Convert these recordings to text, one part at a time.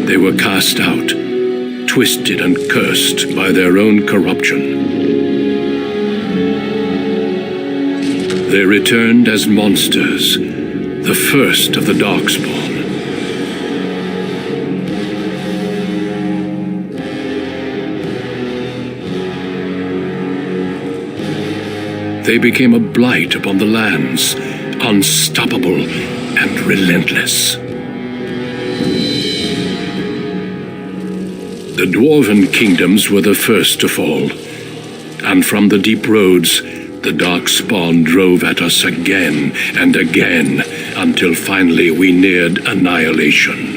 They were cast out, twisted and cursed by their own corruption. They returned as monsters, the first of the Darkspawn. They became a blight upon the lands, unstoppable and relentless. The dwarven kingdoms were the first to fall, and from the deep roads, the Darkspawn drove at us again and again, until finally we neared annihilation.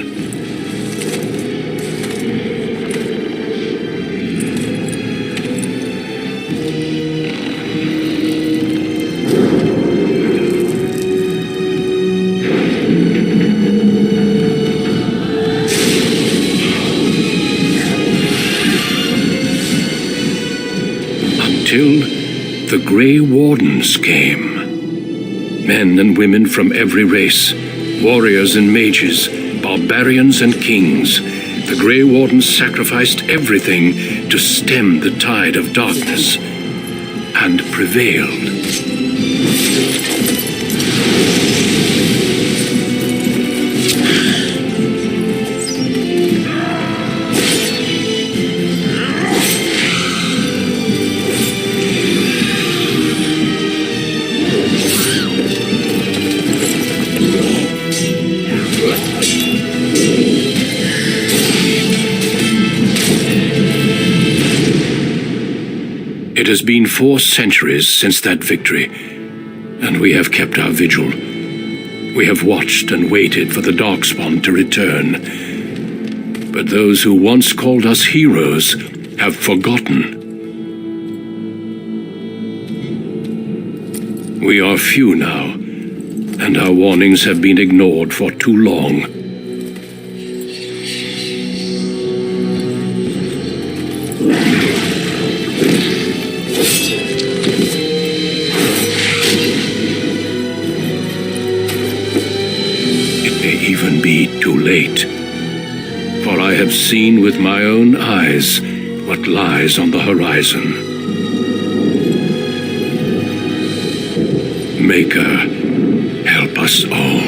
Until the Grey Wardens came. Men and women from every race, warriors and mages, barbarians and kings. The Grey Wardens sacrificed everything to stem the tide of darkness, and prevailed. It has been 4 centuries since that victory, and we have kept our vigil. We have watched and waited for the Darkspawn to return. But those who once called us heroes have forgotten. We are few now, and our warnings have been ignored for too long. Even be too late, for I have seen with my own eyes what lies on the horizon. Maker, help us all.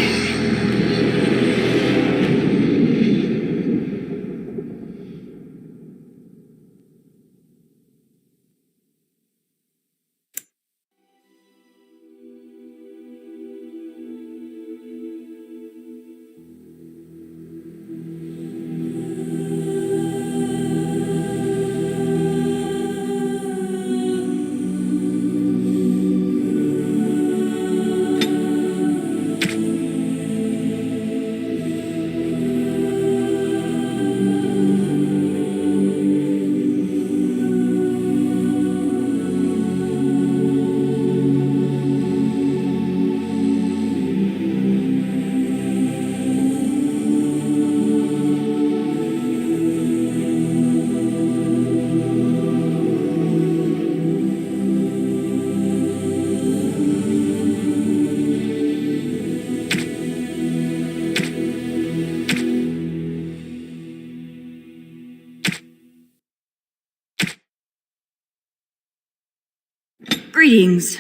Greetings.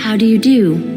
How do you do?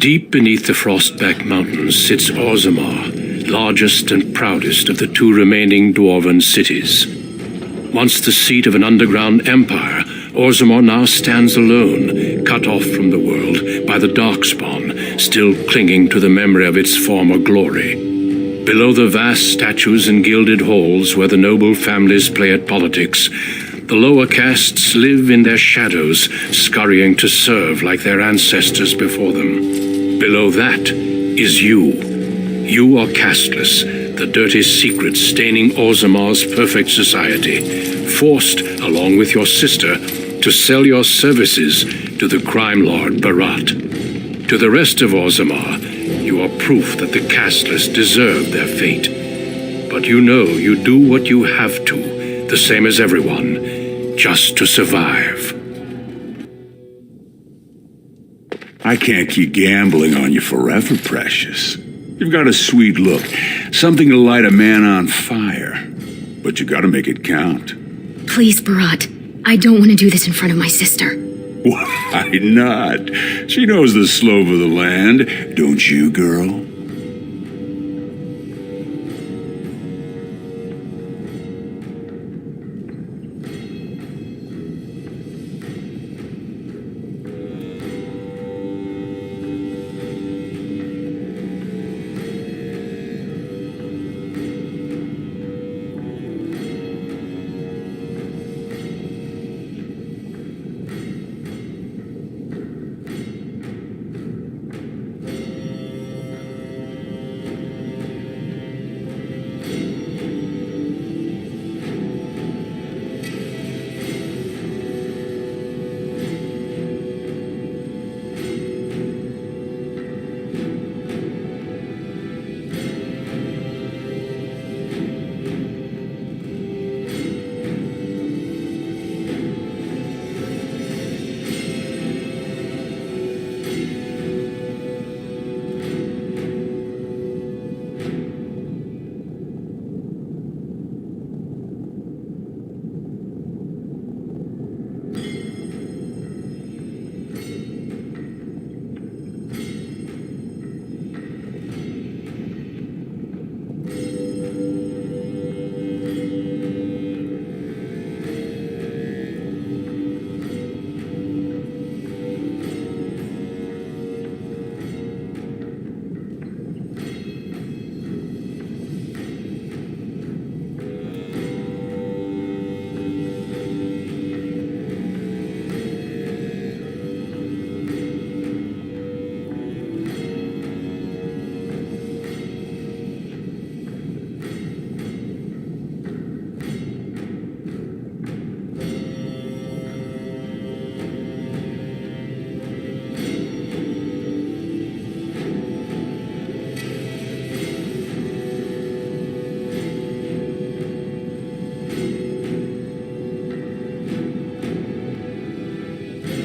Deep beneath the Frostback Mountains sits Orzammar, largest and proudest of the two remaining dwarven cities. Once the seat of an underground empire, Orzammar now stands alone, cut off from the world by the Darkspawn, still clinging to the memory of its former glory. Below the vast statues and gilded halls where the noble families play at politics, the lower castes live in their shadows, scurrying to serve like their ancestors before them. Below that is you. You are casteless, the dirty secret staining Orzammar's perfect society, forced, along with your sister, to sell your services to the crime lord Barat. To the rest of Orzammar, you are proof that the casteless deserve their fate. But you know you do what you have to, the same as everyone, just to survive. I can't keep gambling on you forever, Precious. You've got a sweet look, something to light a man on fire. But you gotta make it count. Please, Barat. I don't want to do this in front of my sister. Why not? She knows the slope of the land, don't you, girl?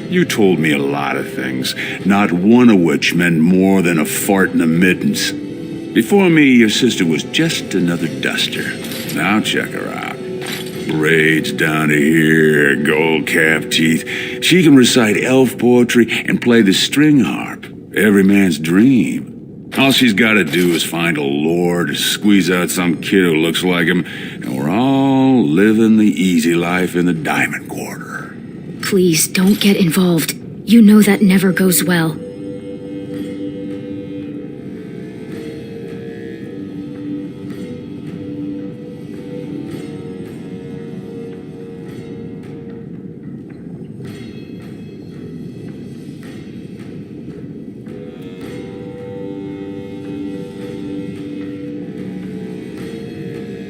You told me a lot of things, not one of which meant more than a fart in the mittens. Before me, your sister was just another duster. Now check her out. Braids down to here, gold-capped teeth. She can recite elf poetry and play the string harp. Every man's dream. All she's got to do is find a lord, squeeze out some kid who looks like him, and we're all living the easy life in the Diamond Quarter. Please, don't get involved. You know that never goes well.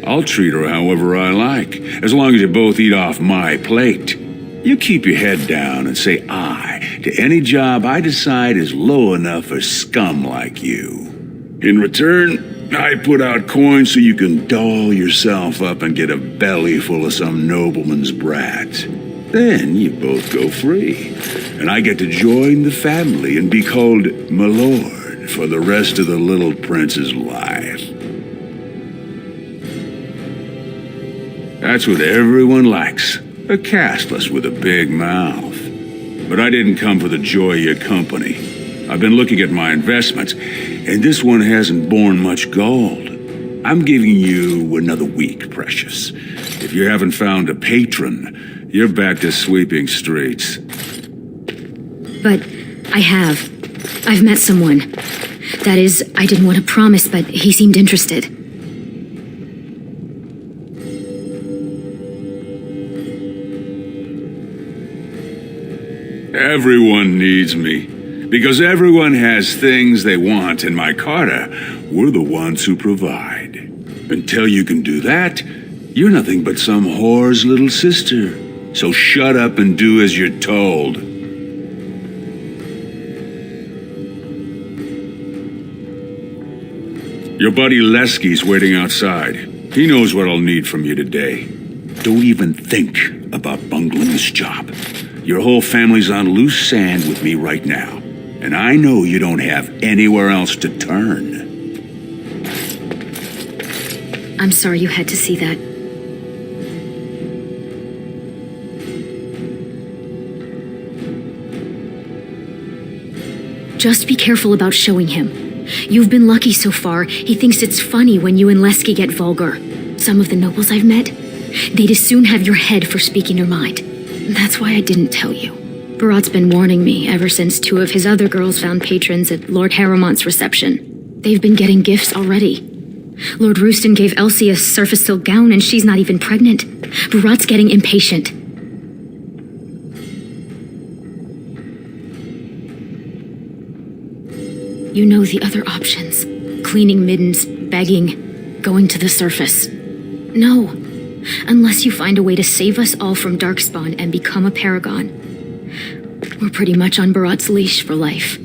I'll treat her however I like, as long as you both eat off my plate. You keep your head down and say aye to any job I decide is low enough for scum like you. In return, I put out coins so you can doll yourself up and get a belly full of some nobleman's brats. Then you both go free, and I get to join the family and be called my lord for the rest of the little prince's life. That's what everyone likes. A casteless with a big mouth. But I didn't come for the joy of your company. I've been looking at my investments, and this one hasn't borne much gold. I'm giving you another week, Precious. If you haven't found a patron, you're back to sweeping streets. But I have. I've met someone. That is, I didn't want to promise, but he seemed interested. Everyone needs me. Because everyone has things they want, and my Carter, we're the ones who provide. Until you can do that, you're nothing but some whore's little sister. So shut up and do as you're told. Your buddy Lesky's waiting outside. He knows what I'll need from you today. Don't even think about bungling this job. Your whole family's on loose sand with me right now. And I know you don't have anywhere else to turn. I'm sorry you had to see that. Just be careful about showing him. You've been lucky so far. He thinks it's funny when you and Lesky get vulgar. Some of the nobles I've met, they'd as soon have your head for speaking your mind. That's why I didn't tell you. Barat's been warning me ever since 2 of his other girls found patrons at Lord Harrowmont's reception. They've been getting gifts already. Lord Rooston gave Elsie a surface silk gown and she's not even pregnant. Barat's getting impatient. You know the other options. Cleaning middens, begging, going to the surface. No. Unless you find a way to save us all from Darkspawn and become a paragon. We're pretty much on Barat's leash for life.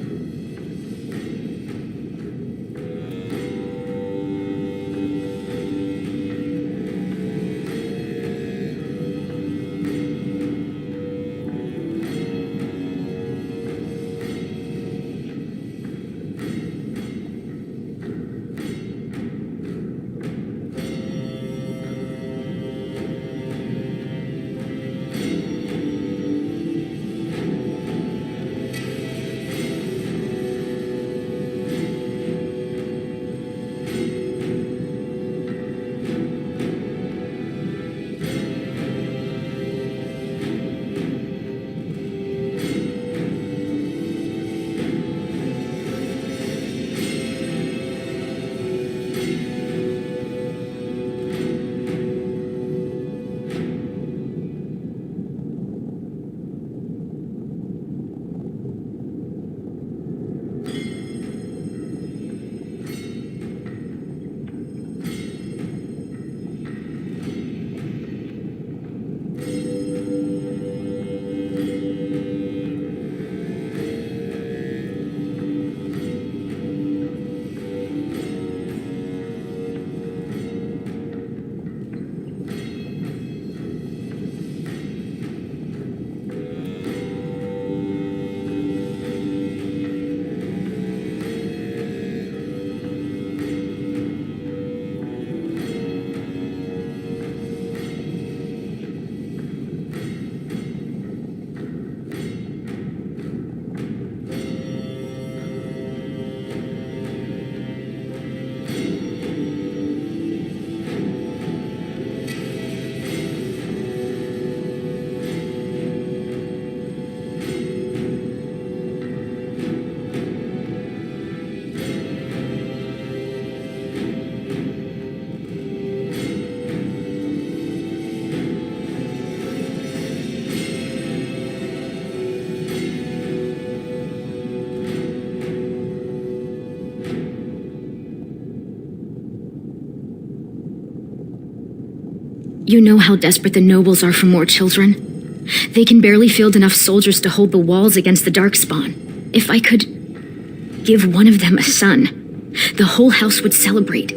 You know how desperate the nobles are for more children. They can barely field enough soldiers to hold the walls against the Darkspawn. If I could give one of them a son, the whole house would celebrate,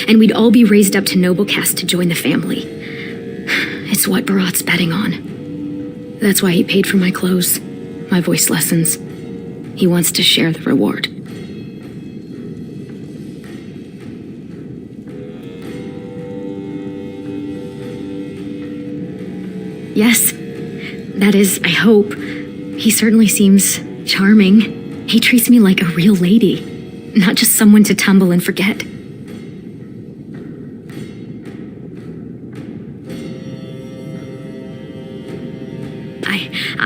and we'd all be raised up to noble caste to join the family. It's what Barat's betting on. That's why he paid for my clothes, my voice lessons. He wants to share the reward. Yes. That is, I hope. He certainly seems charming. He treats me like a real lady, not just someone to tumble and forget.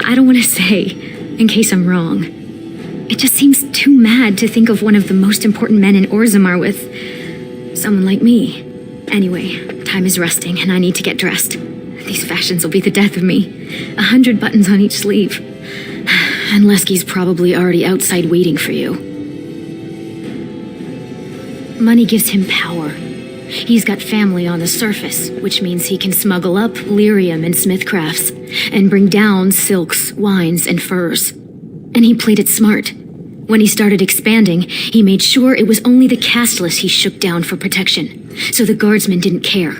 I don't want to say, in case I'm wrong. It just seems too mad to think of one of the most important men in Orzammar with someone like me. Anyway, time is rusting and I need to get dressed. These fashions will be the death of me. 100 buttons on each sleeve. And Lesky's probably already outside waiting for you. Money gives him power. He's got family on the surface, which means he can smuggle up lyrium and smithcrafts, and bring down silks, wines, and furs. And he played it smart. When he started expanding, he made sure it was only the casteless he shook down for protection, so the guardsmen didn't care.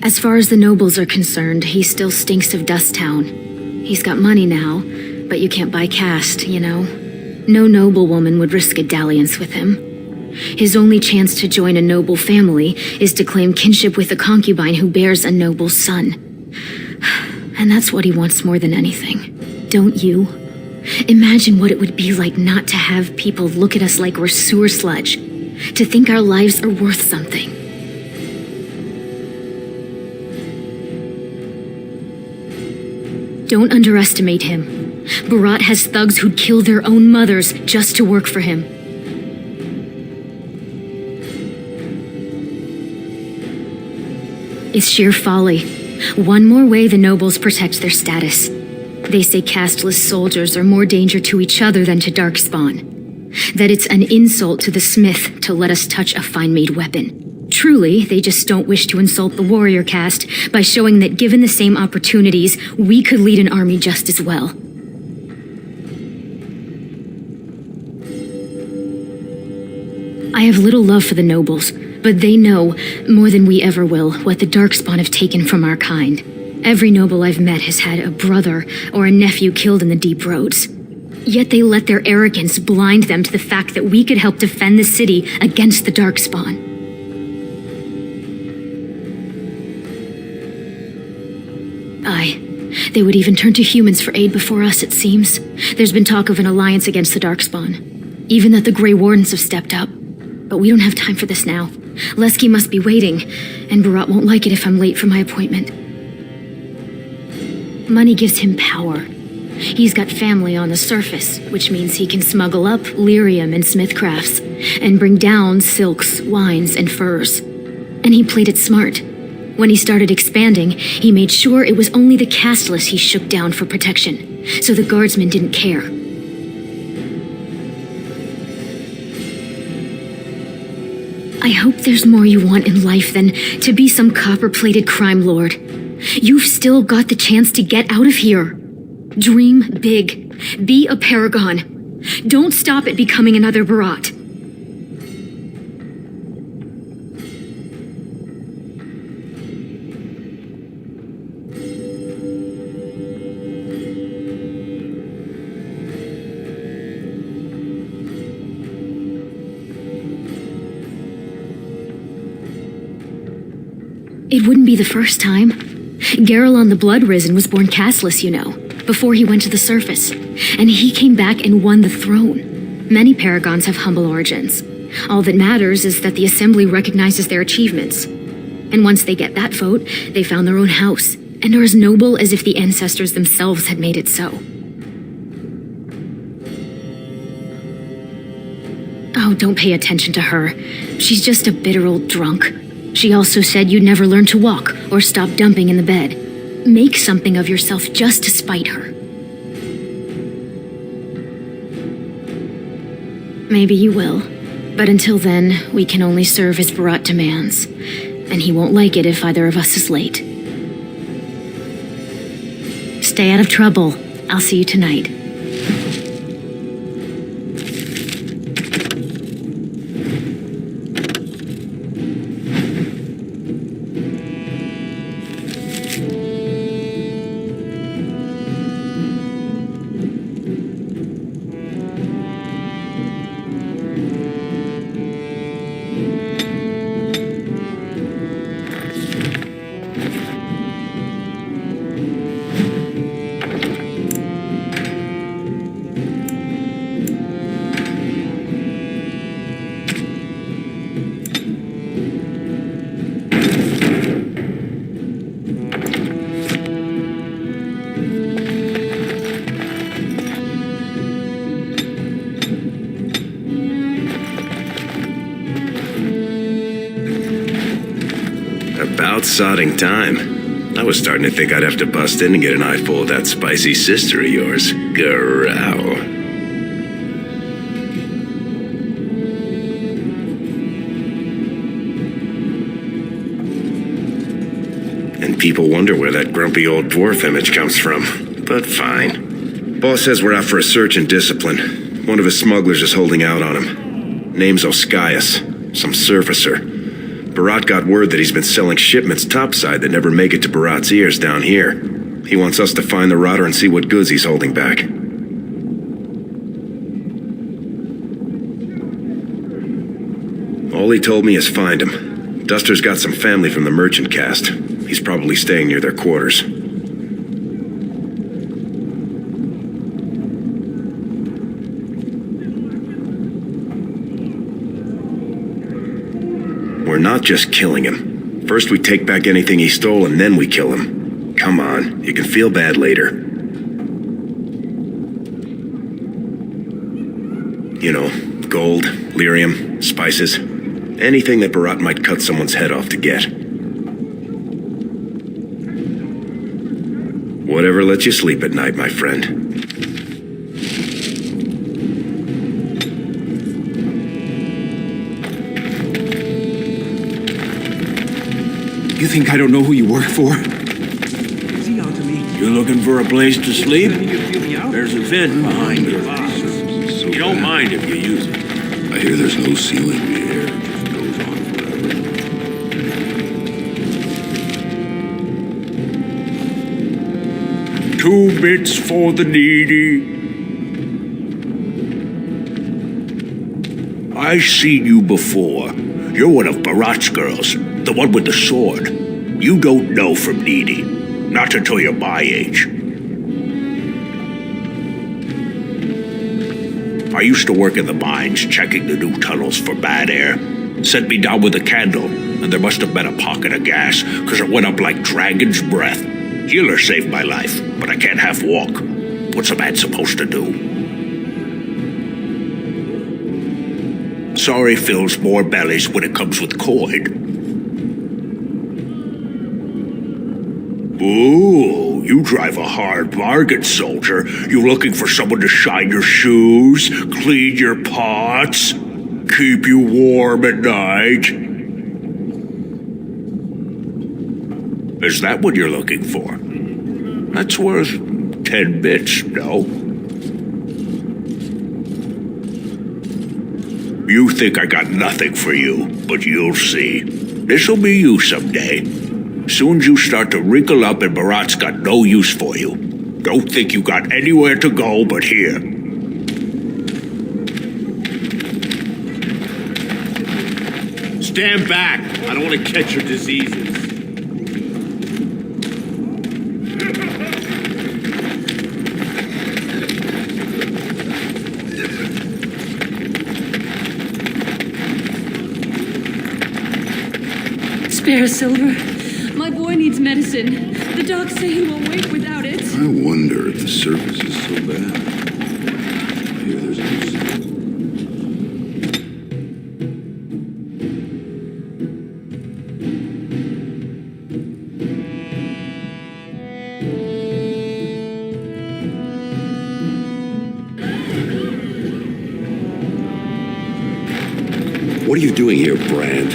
As far as the nobles are concerned, he still stinks of Dust Town. He's got money now, but you can't buy caste, you know? No noblewoman would risk a dalliance with him. His only chance to join a noble family is to claim kinship with a concubine who bears a noble's son. And that's what he wants more than anything. Don't you? Imagine what it would be like not to have people look at us like we're sewer sludge, to think our lives are worth something. Don't underestimate him. Barat has thugs who'd kill their own mothers just to work for him. It's sheer folly. One more way the nobles protect their status. They say casteless soldiers are more danger to each other than to Darkspawn. That it's an insult to the smith to let us touch a fine-made weapon. Truly, they just don't wish to insult the warrior caste by showing that given the same opportunities, we could lead an army just as well. I have little love for the nobles, but they know, more than we ever will, what the Darkspawn have taken from our kind. Every noble I've met has had a brother or a nephew killed in the deep roads. Yet they let their arrogance blind them to the fact that we could help defend the city against the Darkspawn. They would even turn to humans for aid before us, it seems. There's been talk of an alliance against the Darkspawn. Even that the Grey Wardens have stepped up. But we don't have time for this now. Lesky must be waiting, and Barat won't like it if I'm late for my appointment. Money gives him power. He's got family on the surface, which means he can smuggle up lyrium and smithcrafts, and bring down silks, wines, and furs. And he played it smart. When he started expanding, he made sure it was only the casteless he shook down for protection, so the guardsmen didn't care. I hope there's more you want in life than to be some copper-plated crime lord. You've still got the chance to get out of here. Dream big. Be a paragon. Don't stop at becoming another Barat. It wouldn't be the first time. Garrelon the Blood Risen was born castless, you know, before he went to the surface. And he came back and won the throne. Many paragons have humble origins. All that matters is that the Assembly recognizes their achievements. And once they get that vote, they found their own house, and are as noble as if the ancestors themselves had made it so. Oh, don't pay attention to her. She's just a bitter old drunk. She also said you'd never learn to walk or stop dumping in the bed. Make something of yourself just to spite her. Maybe you will. But until then, we can only serve as Barat demands. And he won't like it if either of us is late. Stay out of trouble. I'll see you tonight. About sodding time. I was starting to think I'd have to bust in and get an eyeful of that spicy sister of yours. Growl. And people wonder where that grumpy old dwarf image comes from. But fine. Boss says we're out for a search and discipline. One of his smugglers is holding out on him. Name's Oskias, some surfacer. Barat got word that he's been selling shipments topside that never make it to Barat's ears down here. He wants us to find the rotter and see what goods he's holding back. All he told me is find him. Duster's got some family from the merchant caste. He's probably staying near their quarters. We're not just killing him. First we take back anything he stole and then we kill him. Come on, you can feel bad later. You know, gold, lyrium, spices. Anything that Barat might cut someone's head off to get. Whatever lets you sleep at night, my friend. You think I don't know who you work for? Easy on to me. You're looking for a place to sleep? You feel me out? There's a vent behind your box. You don't mind if you use it. I hear there's no ceiling. The air just goes on forever. 2 bits for the needy. I've seen you before. You're one of Barat's girls, the one with the sword. You don't know from Needy. Not until you're my age. I used to work in the mines, checking the new tunnels for bad air. Sent me down with a candle, and there must have been a pocket of gas, because it went up like dragon's breath. Healer saved my life, but I can't half walk. What's a man supposed to do? Sorry fills more bellies when it comes with coin. Ooh, you drive a hard bargain, soldier. You looking for someone to shine your shoes, clean your pots, keep you warm at night? Is that what you're looking for? That's worth 10 bits, no? You think I got nothing for you, but you'll see. This'll be you someday. Soon you start to wrinkle up and Barat's got no use for you. Don't think you got anywhere to go but here. Stand back. I don't want to catch your diseases. Spare, Silver. My boy needs medicine. The docs say he won't wake without it. I wonder if the surface is so bad. I hear there's a What are you doing here, Brand?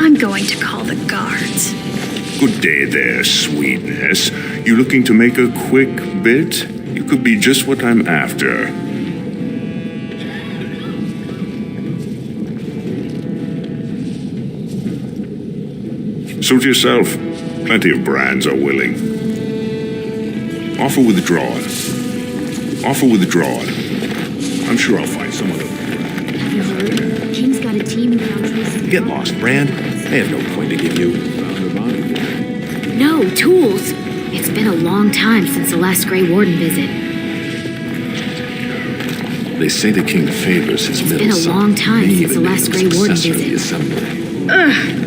I'm going to call the guards. Good day there, sweetness. You looking to make a quick bit? You could be just what I'm after. Suit yourself. Plenty of brands are willing. Offer withdrawn. Offer withdrawn. I'm sure I'll find some other. Have you heard? King's got a team in Countries. Get lost, Brand. I have no point to give you. No, tools. It's been a long time since the last Grey Warden visit. They say the king favors his middle been a son. long time They since even the made last him Grey Warden successor of the visit. assembly.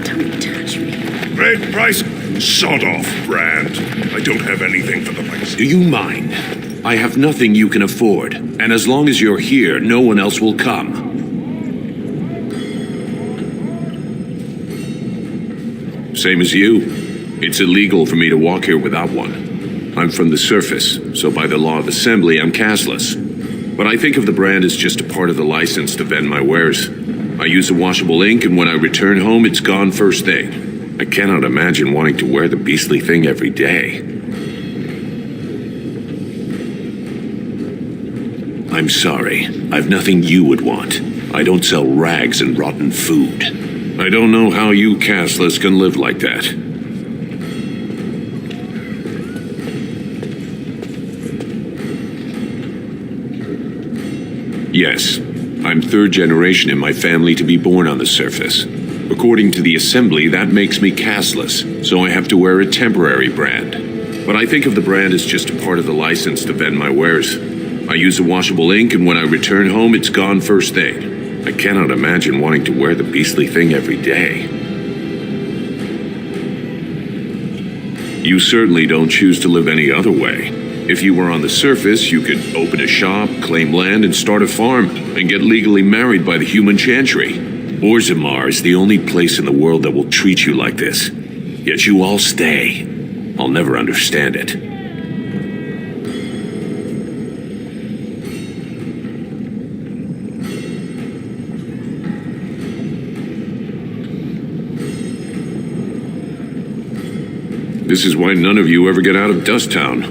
Don't touch me. Red price, sod off, Brand. I don't have anything for the likes. Do you mind? I have nothing you can afford, and as long as you're here, no one else will come. Same as you. It's illegal for me to walk here without one. I'm from the surface, so by the law of assembly, I'm cashless. But I think of the brand as just a part of the license to vend my wares. I use a washable ink, and when I return home, it's gone first thing. I cannot imagine wanting to wear the beastly thing every day. I'm sorry. I've nothing you would want. I don't sell rags and rotten food. I don't know how you cashless can live like that. Yes, I'm third generation in my family to be born on the surface. According to the assembly, that makes me cashless, so I have to wear a temporary brand. But I think of the brand as just a part of the license to vend my wares. I use a washable ink, and when I return home, it's gone first thing. I cannot imagine wanting to wear the beastly thing every day. You certainly don't choose to live any other way. If you were on the surface, you could open a shop, claim land, and start a farm, and get legally married by the human chantry. Orzammar is the only place in the world that will treat you like this. Yet you all stay. I'll never understand it. This is why none of you ever get out of Dust Town.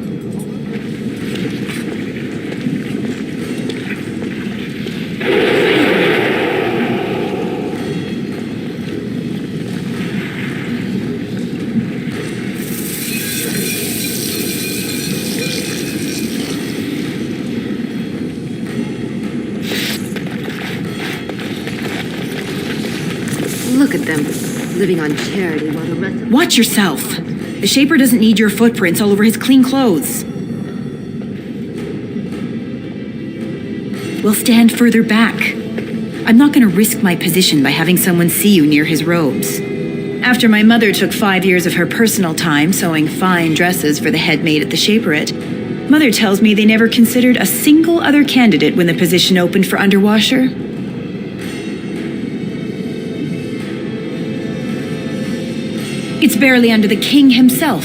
Look at them, living on charity while the rest of... Watch yourself. The Shaper doesn't need your footprints all over his clean clothes. We'll stand further back. I'm not going to risk my position by having someone see you near his robes. After my mother took 5 years of her personal time sewing fine dresses for the head maid at the Shaperette, Mother tells me they never considered a single other candidate when the position opened for underwasher. It's barely under the king himself.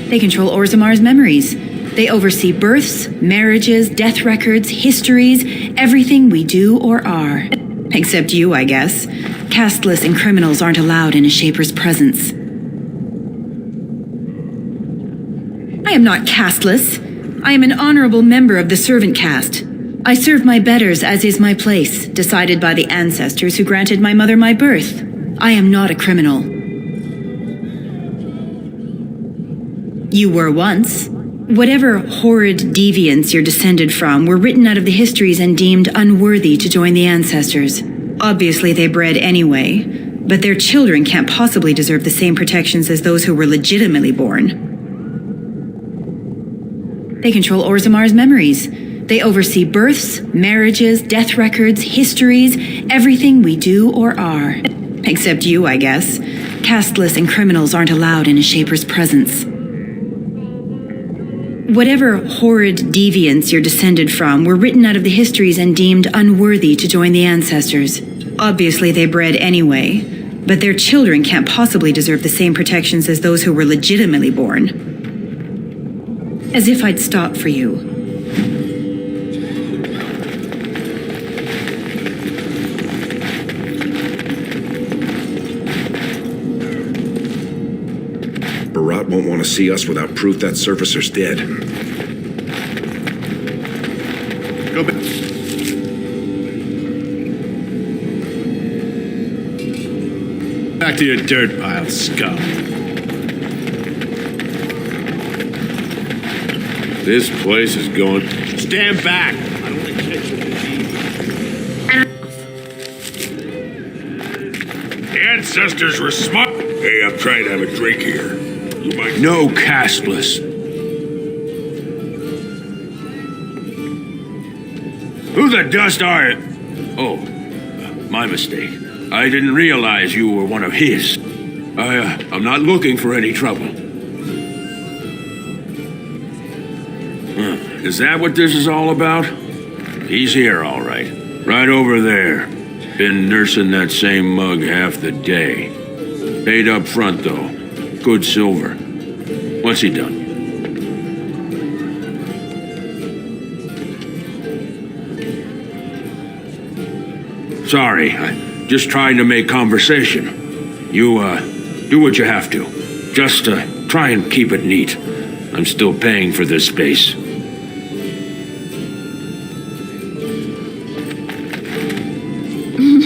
They control Orzammar's memories. They oversee births, marriages, death records, histories, everything we do or are. Except you, I guess. Casteless and criminals aren't allowed in a Shaper's presence. I am not casteless. I am an honorable member of the servant caste. I serve my betters as is my place, decided by the ancestors who granted my mother my birth. I am not a criminal. You were once. Whatever horrid deviants you're descended from were written out of the histories and deemed unworthy to join the ancestors. Obviously, they bred anyway, but their children can't possibly deserve the same protections as those who were legitimately born. They control Orzamar's memories. They oversee births, marriages, death records, histories, everything we do or are. Except you, I guess. Casteless and criminals aren't allowed in a Shaper's presence. Whatever horrid deviants you're descended from were written out of the histories and deemed unworthy to join the ancestors. Obviously, they bred anyway, but their children can't possibly deserve the same protections as those who were legitimately born. As if I'd stop for you. Barat won't want to see us without proof that Surfacer's dead. Go back. Back to your dirt pile, scum. This place is going... Stand back! I don't want to catch you. The ancestors were smart. Hey, I'm trying to have a drink here. You might... No, Castless. Who the dust are you? Oh, my mistake. I didn't realize you were one of his. I'm not looking for any trouble. Is that what this is all about? He's here, all right. Right over there. Been nursing that same mug half the day. Paid up front, though. Good silver. What's he done? Sorry, I'm just trying to make conversation. You, do what you have to. Just, try and keep it neat. I'm still paying for this space.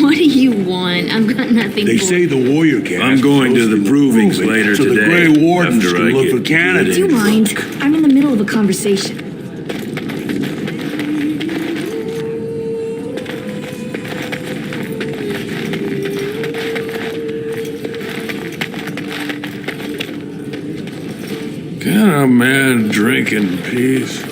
What do you want? I've got nothing They for say the warrior cast. I'm going to the provings later so today. the Grey Wardens after can I look get for candidates. Do you mind? I'm in the middle of a conversation. Can a man drink in peace?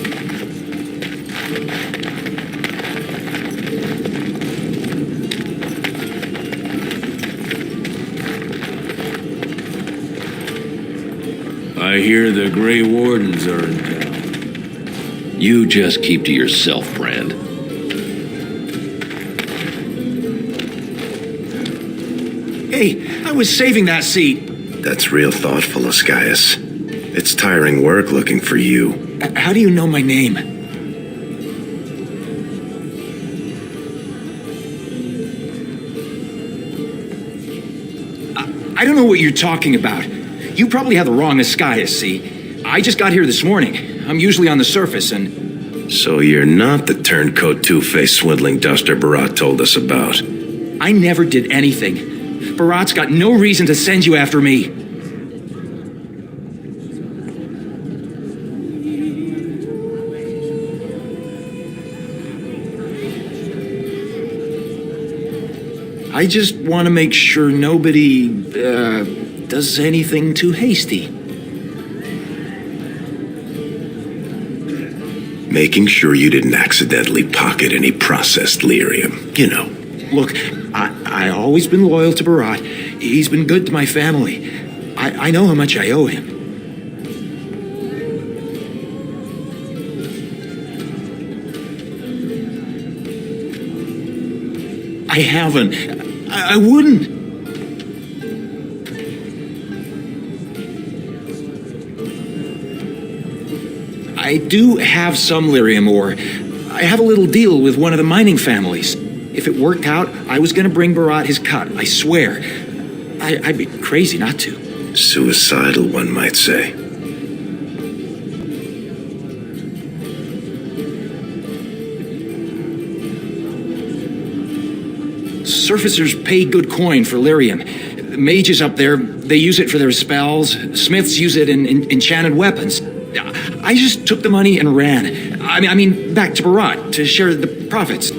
I hear the Grey Wardens are in town. You just keep to yourself, Brand. Hey, I was saving that seat. That's real thoughtful, Ascaius. It's tiring work looking for you. How do you know my name? I don't know what you're talking about. You probably have the wrong Ascaius, see? I just got here this morning. I'm usually on the surface, and... So you're not the turncoat two-faced swindling duster Barat told us about. I never did anything. Barat's got no reason to send you after me. I just want to make sure nobody, does anything too hasty. Making sure you didn't accidentally pocket any processed lyrium, you know. Look, I always been loyal to Barat. He's been good to my family. I know how much I owe him. I haven't. I wouldn't. I do have some lyrium ore. I have a little deal with one of the mining families. If it worked out, I was going to bring Barat his cut, I swear. I'd be crazy not to. Suicidal, one might say. Surfacers pay good coin for lyrium. mages up there, they use it for their spells. Smiths use it in enchanted weapons. I just took the money and ran. I mean, back to Barat to share the profits.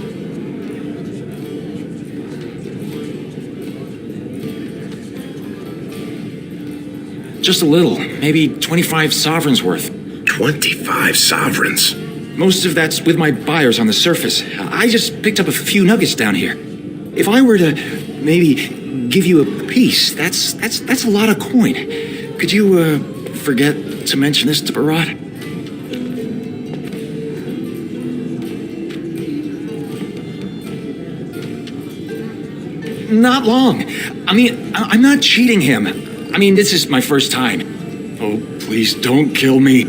Just a little, maybe 25 sovereigns worth. 25 sovereigns? Most of that's with my buyers on the surface. I just picked up a few nuggets down here. If I were to maybe give you a piece, that's a lot of coin. Could you forget to mention this to Barat? Not long. I mean, I'm not cheating him. I mean, this is my first time. Oh, please don't kill me.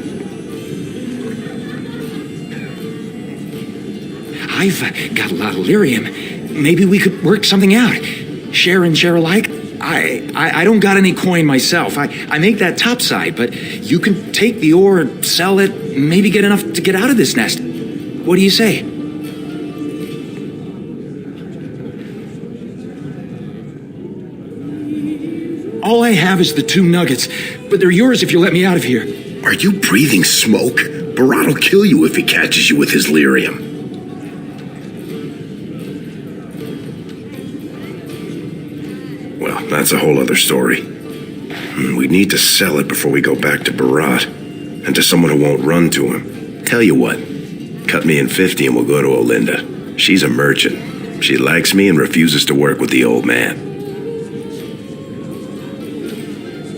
I've got a lot of lyrium. Maybe we could work something out. Share and share alike. I don't got any coin myself. I make that topside, but you can take the ore, sell it, maybe get enough to get out of this nest. What do you say? All I have is the 2 nuggets, but they're yours if you let me out of here. Are you breathing smoke? Barat will kill you if he catches you with his lyrium. Well, that's a whole other story. We need to sell it before we go back to Barat, and to someone who won't run to him. Tell you what, cut me in 50 and we'll go to Olinda. She's a merchant. She likes me and refuses to work with the old man.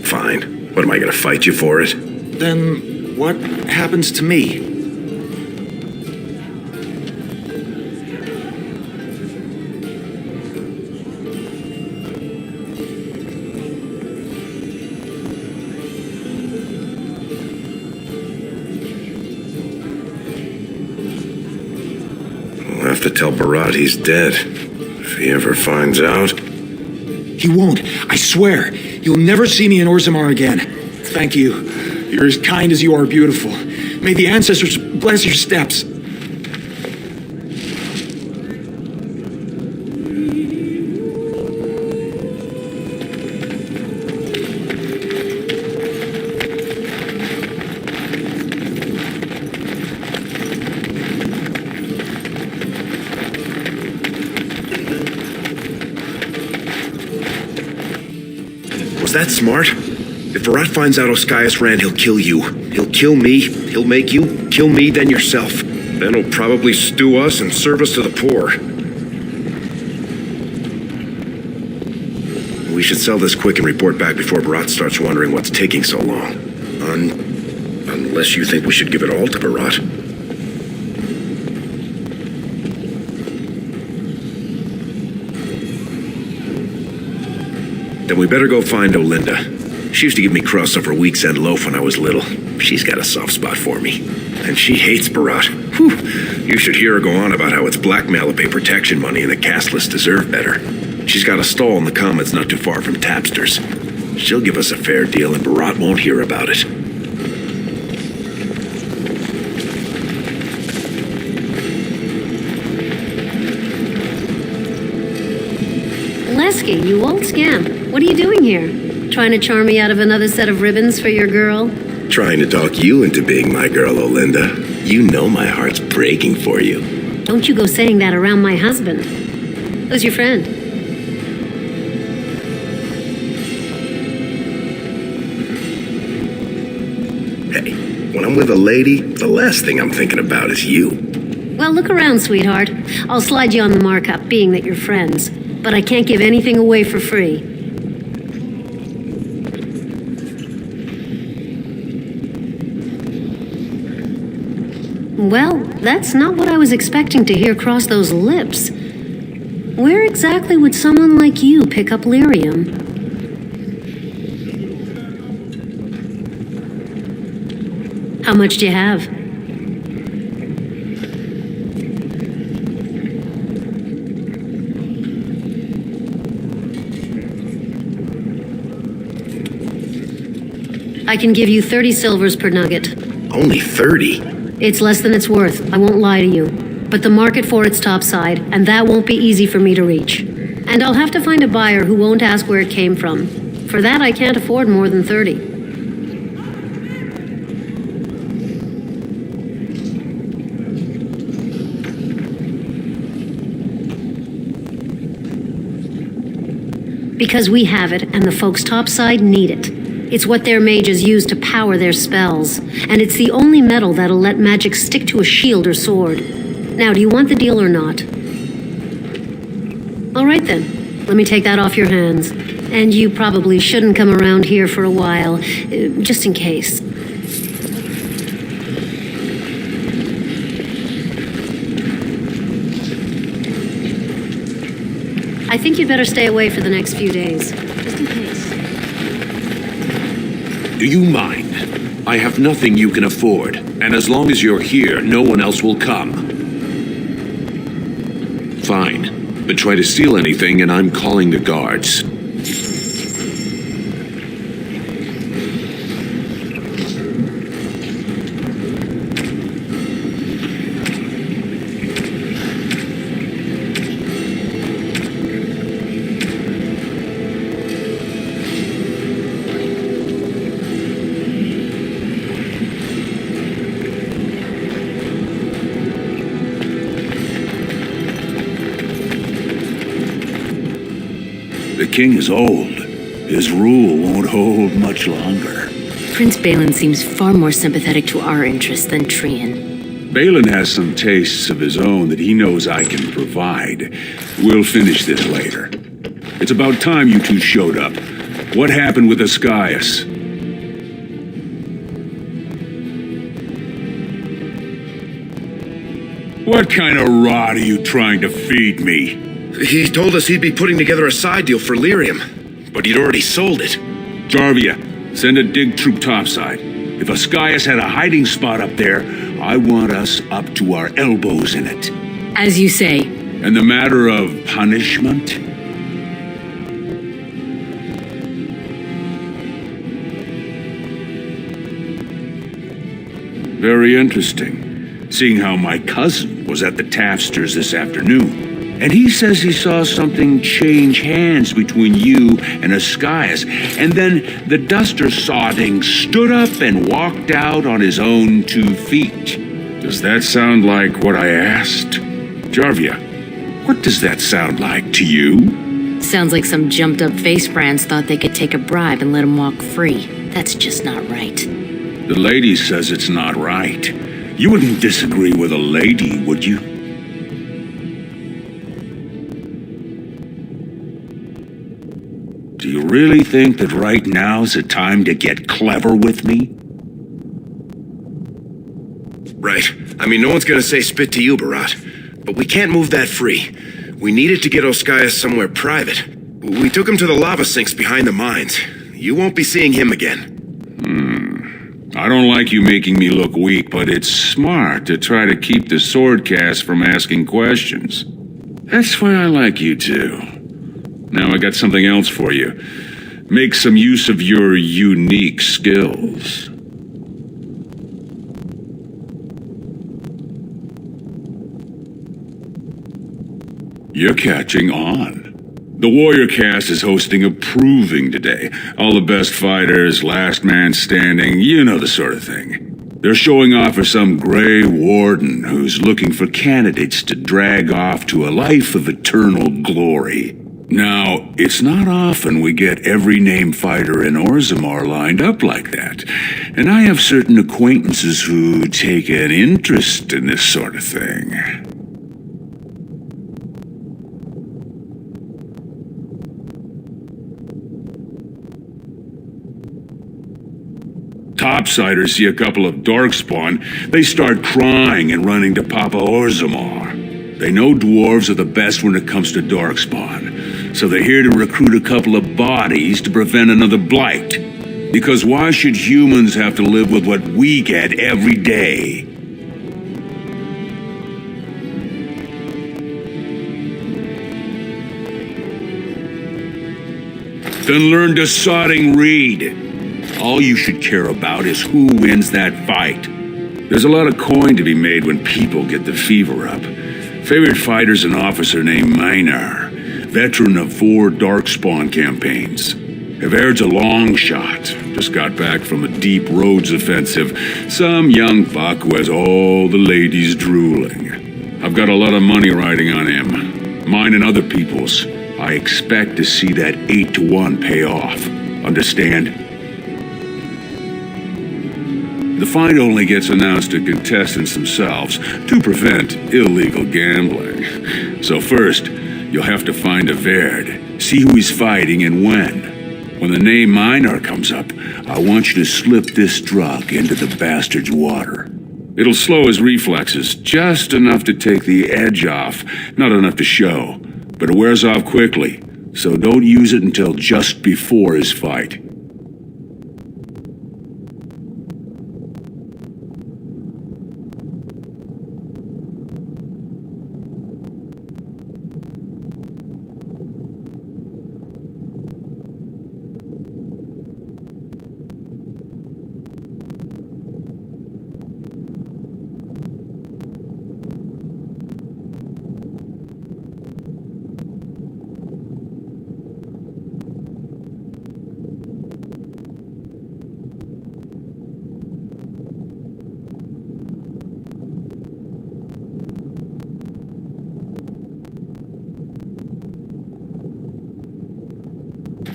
Fine. What, am I gonna fight you for it? Then what happens to me? We'll have to tell Barat he's dead. If he ever finds out. He won't. I swear. You'll never see me in Orzammar again. Thank you. You're as kind as you are beautiful. May the ancestors bless your steps. Was that smart? If Barat finds out Oskias ran, he'll kill you. He'll kill me. He'll make you kill me, then yourself. Then he'll probably stew us and serve us to the poor. We should sell this quick and report back before Barat starts wondering what's taking so long. Unless you think we should give it all to Barat. Then we better go find Olinda. She used to give me crust over a week's end loaf when I was little. She's got a soft spot for me. And she hates Barat. Whew. You should hear her go on about how it's blackmail to pay protection money and the castless deserve better. She's got a stall in the Commons not too far from Tapster's. She'll give us a fair deal and Barat won't hear about it. Lesky, you old scamp. What are you doing here? Trying to charm me out of another set of ribbons for your girl? Trying to talk you into being my girl, Olinda. You know my heart's breaking for you. Don't you go saying that around my husband. Who's your friend? Hey, when I'm with a lady, the last thing I'm thinking about is you. Well, look around, sweetheart. I'll slide you on the markup, being that you're friends. But I can't give anything away for free. Well, that's not what I was expecting to hear cross those lips. Where exactly would someone like you pick up lyrium? How much do you have? I can give you 30 silvers per nugget. Only 30? It's less than it's worth, I won't lie to you. But the market for it's topside, and that won't be easy for me to reach. And I'll have to find a buyer who won't ask where it came from. For that, I can't afford more than 30. Because we have it, and the folks topside need it. It's what their mages use to power their spells, and it's the only metal that'll let magic stick to a shield or sword. Now, do you want the deal or not? All right then, let me take that off your hands. And you probably shouldn't come around here for a while, just in case. I think you'd better stay away for the next few days, just in case. Do you mind? I have nothing you can afford, and as long as you're here, no one else will come. Fine, but try to steal anything and I'm calling the guards. The king is old. His rule won't hold much longer. Prince Balin seems far more sympathetic to our interests than Trian. Balin has some tastes of his own that he knows I can provide. We'll finish this later. It's about time you two showed up. What happened with Ascaius? What kind of rot are you trying to feed me? He told us he'd be putting together a side deal for lyrium, but he'd already sold it. Jarvia, send a dig troop topside. If Ascaius had a hiding spot up there, I want us up to our elbows in it. As you say. And the matter of punishment? Very interesting, seeing how my cousin was at the Taftsters this afternoon. And he says he saw something change hands between you and Ascaius, and then the duster sodding stood up and walked out on his own 2 feet. Does that sound like what I asked? Jarvia, what does that sound like to you? Sounds like some jumped up face brands thought they could take a bribe and let him walk free. That's just not right. The lady says it's not right. You wouldn't disagree with a lady, would you? Do you really think that right now's the time to get clever with me? Right. I mean, no one's gonna say spit to you, Barat. But we can't move that free. We needed to get Ascaius somewhere private. We took him to the lava sinks behind the mines. You won't be seeing him again. I don't like you making me look weak, but it's smart to try to keep the swordcast from asking questions. That's why I like you too. Now I got something else for you. Make some use of your unique skills. You're catching on. The Warrior Cast is hosting a proving today. All the best fighters, last man standing, you know the sort of thing. They're showing off for some Grey Warden who's looking for candidates to drag off to a life of eternal glory. Now, it's not often we get every named fighter in Orzammar lined up like that, and I have certain acquaintances who take an interest in this sort of thing. Topsiders see a couple of Darkspawn, they start crying and running to Papa Orzammar. They know dwarves are the best when it comes to Darkspawn, so they're here to recruit a couple of bodies to prevent another blight. Because why should humans have to live with what we get every day? Then learn to sodding read. All you should care about is who wins that fight. There's a lot of coin to be made when people get the fever up. Favorite fighter's an officer named Minar. veteran of 4 Darkspawn campaigns. Havaird's a long shot. Just got back from a deep roads offensive. Some young buck who has all the ladies drooling. I've got a lot of money riding on him. Mine and other people's. I expect to see that 8-to-1 pay off. Understand? The fight only gets announced to contestants themselves to prevent illegal gambling. So first, you'll have to find Havaired, see who he's fighting and when. When the name Minar comes up, I want you to slip this drug into the bastard's water. It'll slow his reflexes, just enough to take the edge off, not enough to show. But it wears off quickly, so don't use it until just before his fight.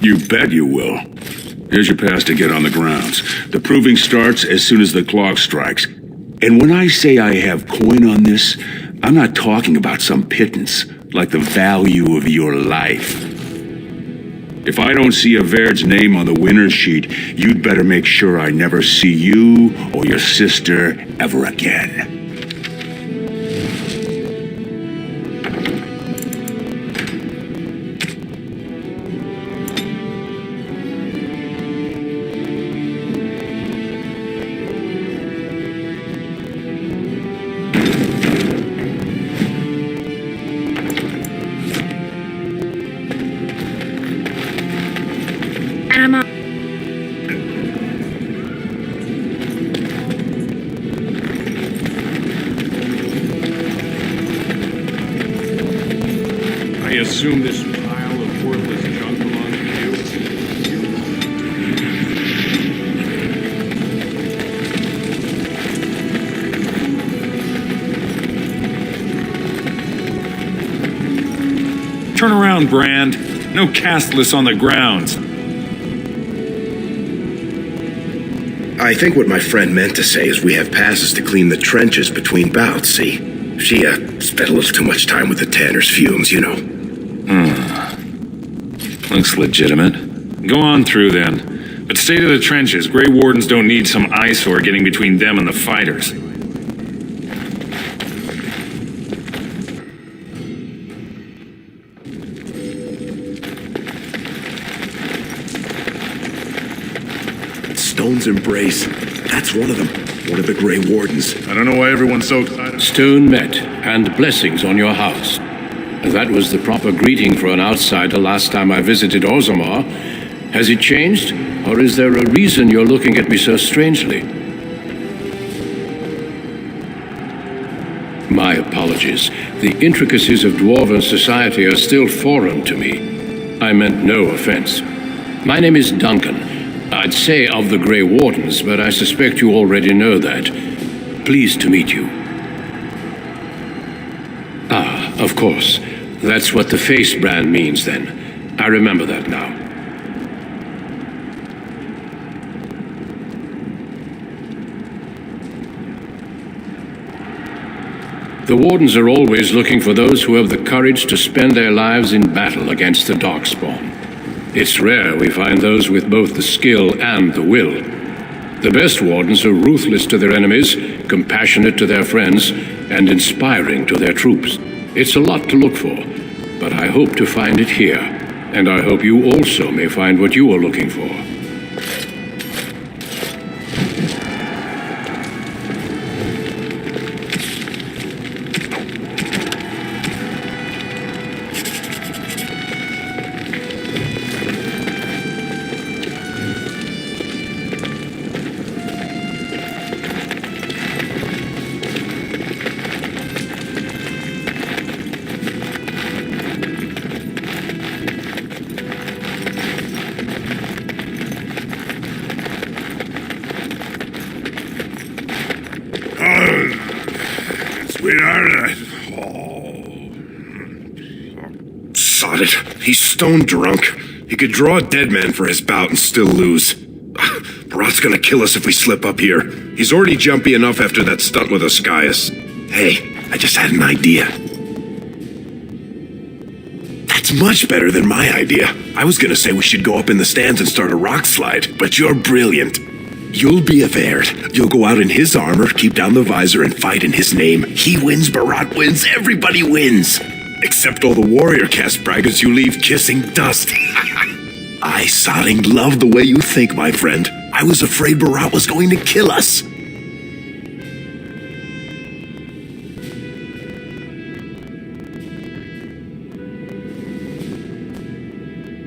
You bet you will. Here's your pass to get on the grounds. The proving starts as soon as the clock strikes. And when I say I have coin on this, I'm not talking about some pittance, like the value of your life. If I don't see Havaird's name on the winner's sheet, you'd better make sure I never see you or your sister ever again. I assume this pile of worthless junk belongs to you? Turn around, Brand. No castless on the grounds. I think what my friend meant to say is we have passes to clean the trenches between bouts, see? She, spent a little too much time with the Tanner's fumes, you know. Looks legitimate. Go on through then. But stay to the trenches. Grey Wardens don't need some eyesore getting between them and the fighters. Stone's Embrace. That's one of them. One of the Grey Wardens. I don't know why everyone's so excited. Stone met, and blessings on your house. That was the proper greeting for an outsider last time I visited Orzammar. Has it changed, or is there a reason you're looking at me so strangely? My apologies. The intricacies of dwarven society are still foreign to me. I meant no offense. My name is Duncan. I'd say of the Grey Wardens, but I suspect you already know that. Pleased to meet you. Ah, of course. That's what the face brand means then. I remember that now. The Wardens are always looking for those who have the courage to spend their lives in battle against the Darkspawn. It's rare we find those with both the skill and the will. The best Wardens are ruthless to their enemies, compassionate to their friends, and inspiring to their troops. It's a lot to look for, but I hope to find it here, and I hope you also may find what you are looking for. sweetheart. Sod it. He's stone drunk. He could draw a dead man for his bout and still lose. Barat's gonna kill us if we slip up here. He's already jumpy enough after that stunt with Oscaius. Hey, I just had an idea. That's much better than my idea. I was gonna say we should go up in the stands and start a rock slide, but you're brilliant. You'll be a Verd. You'll go out in his armor, keep down the visor, and fight in his name. He wins, Barat wins, everybody wins. Except all the warrior caste braggarts you leave kissing dust. I, Sodding, love the way you think, my friend. I was afraid Barat was going to kill us.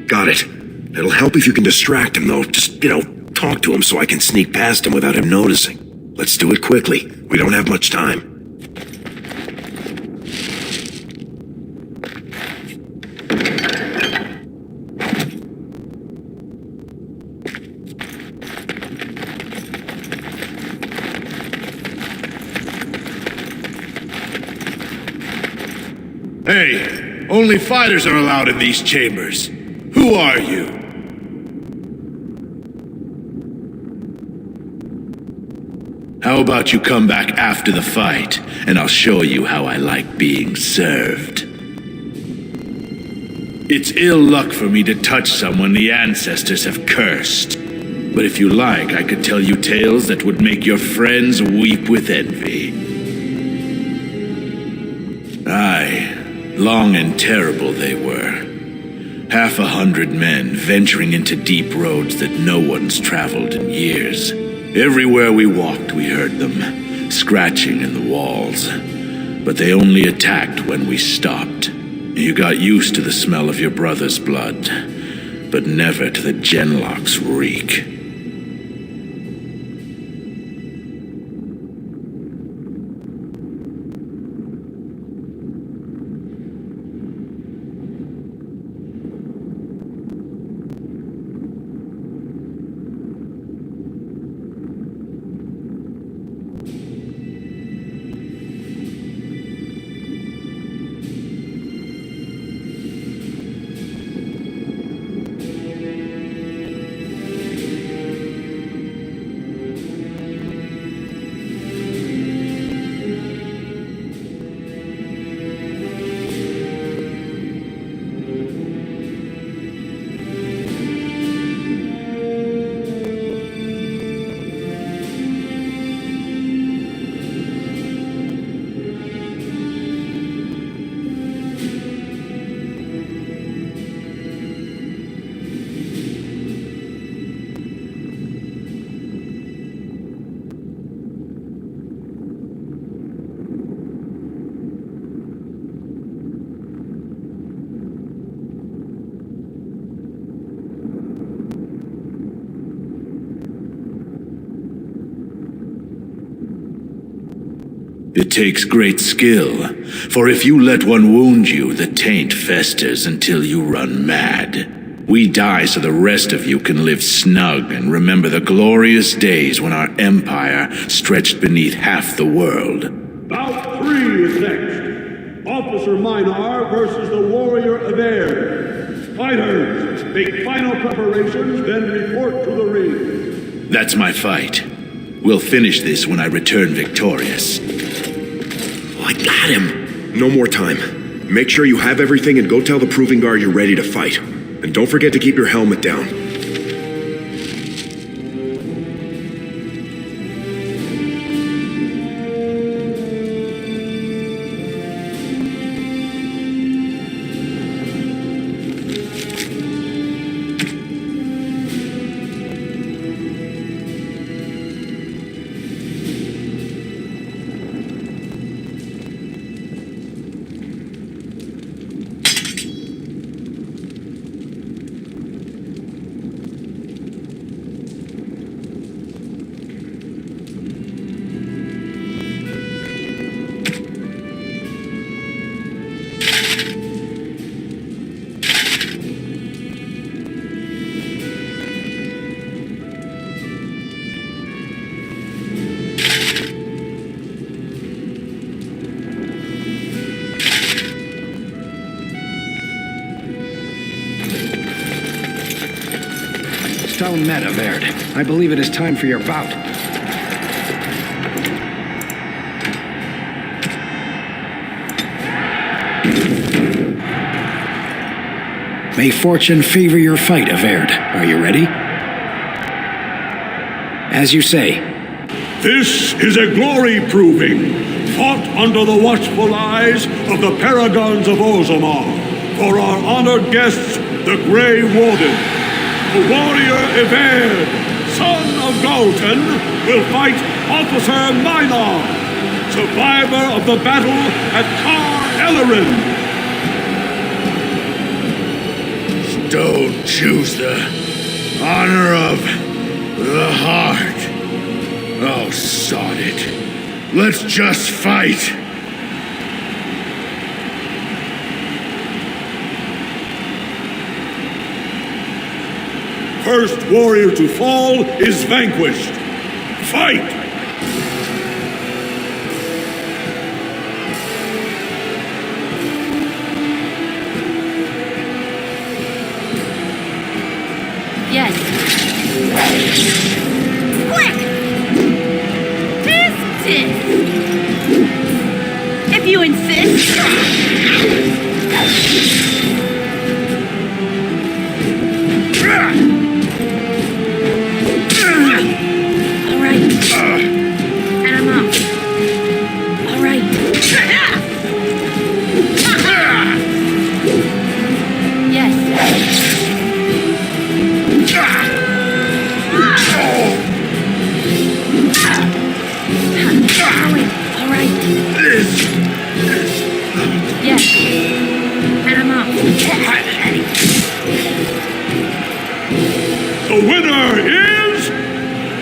Got it. It'll help if you can distract him, though. Just, talk to him so I can sneak past him without him noticing. Let's do it quickly. We don't have much time. Hey, only fighters are allowed in these chambers. Who are you? How about you come back after the fight, and I'll show you how I like being served. It's ill luck for me to touch someone the ancestors have cursed. But if you like, I could tell you tales that would make your friends weep with envy. Aye, long and terrible they were. 100 men venturing into deep roads that no one's traveled in years. Everywhere we walked, we heard them, scratching in the walls. But they only attacked when we stopped. You got used to the smell of your brother's blood, but never to the Genlock's reek. It takes great skill, for if you let one wound you, the taint festers until you run mad. We die so the rest of you can live snug and remember the glorious days when our empire stretched beneath half the world. Bout 3 is next. Officer Minar versus the Warrior of Air. Fighters, make final preparations, then report to the ring. That's my fight. We'll finish this when I return victorious. I got him. No more time. Make sure you have everything and go tell the Proving Guard you're ready to fight. And don't forget to keep your helmet down. stone met, Averd. I believe it is time for your bout. May fortune favor your fight, Averd. Are you ready? As you say. This is a glory proving, fought under the watchful eyes of the paragons of Orzammar, for our honored guests, the Grey Warden. The warrior Everd, son of Galton, will fight Officer Minar, survivor of the battle at Tar Ellerin. Don't choose the honor of the heart. Oh, sod it. Let's just fight. First warrior to fall is vanquished. Fight! Yes. Quick! Tisk! If you insist. All right. And I'm up. All right. Yes. All right. Yes. And I'm up. The winner is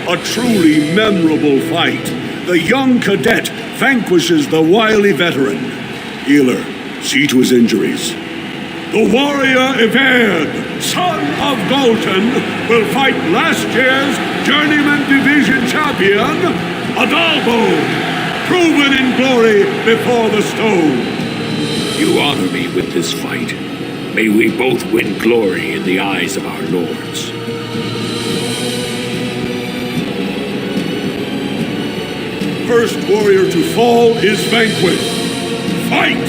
a truly memorable fight. The young cadet vanquishes the wily veteran. Healer, see to his injuries. The warrior Everd, son of Galton, will fight last year's Journeyman Division champion, Adalbo, proven in glory before the stone. You honor me with this fight. May we both win glory in the eyes of our lords. First warrior to fall is vanquished. Fight!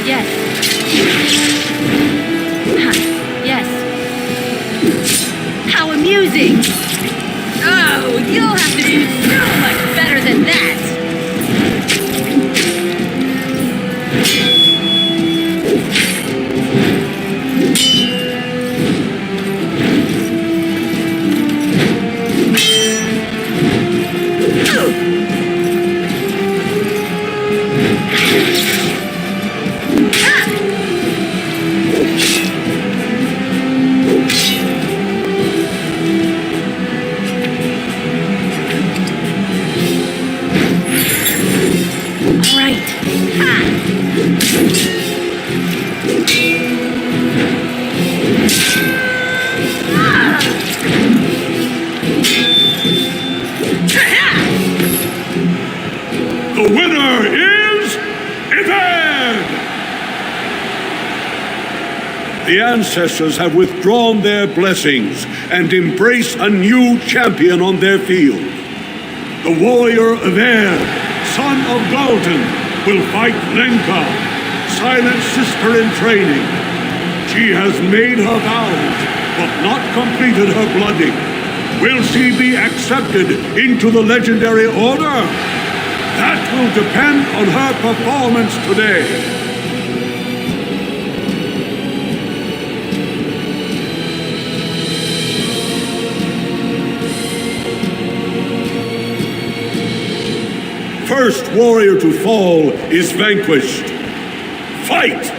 Yes. Yes. How amusing! Oh, you'll have to do so much better than that! The winner is Everd! The ancestors have withdrawn their blessings and embrace a new champion on their field. The warrior Everd, son of Galton, will fight Lenka, silent sister in training. She has made her vows, but not completed her blooding. Will she be accepted into the legendary order? That will depend on her performance today. First warrior to fall is vanquished. Fight!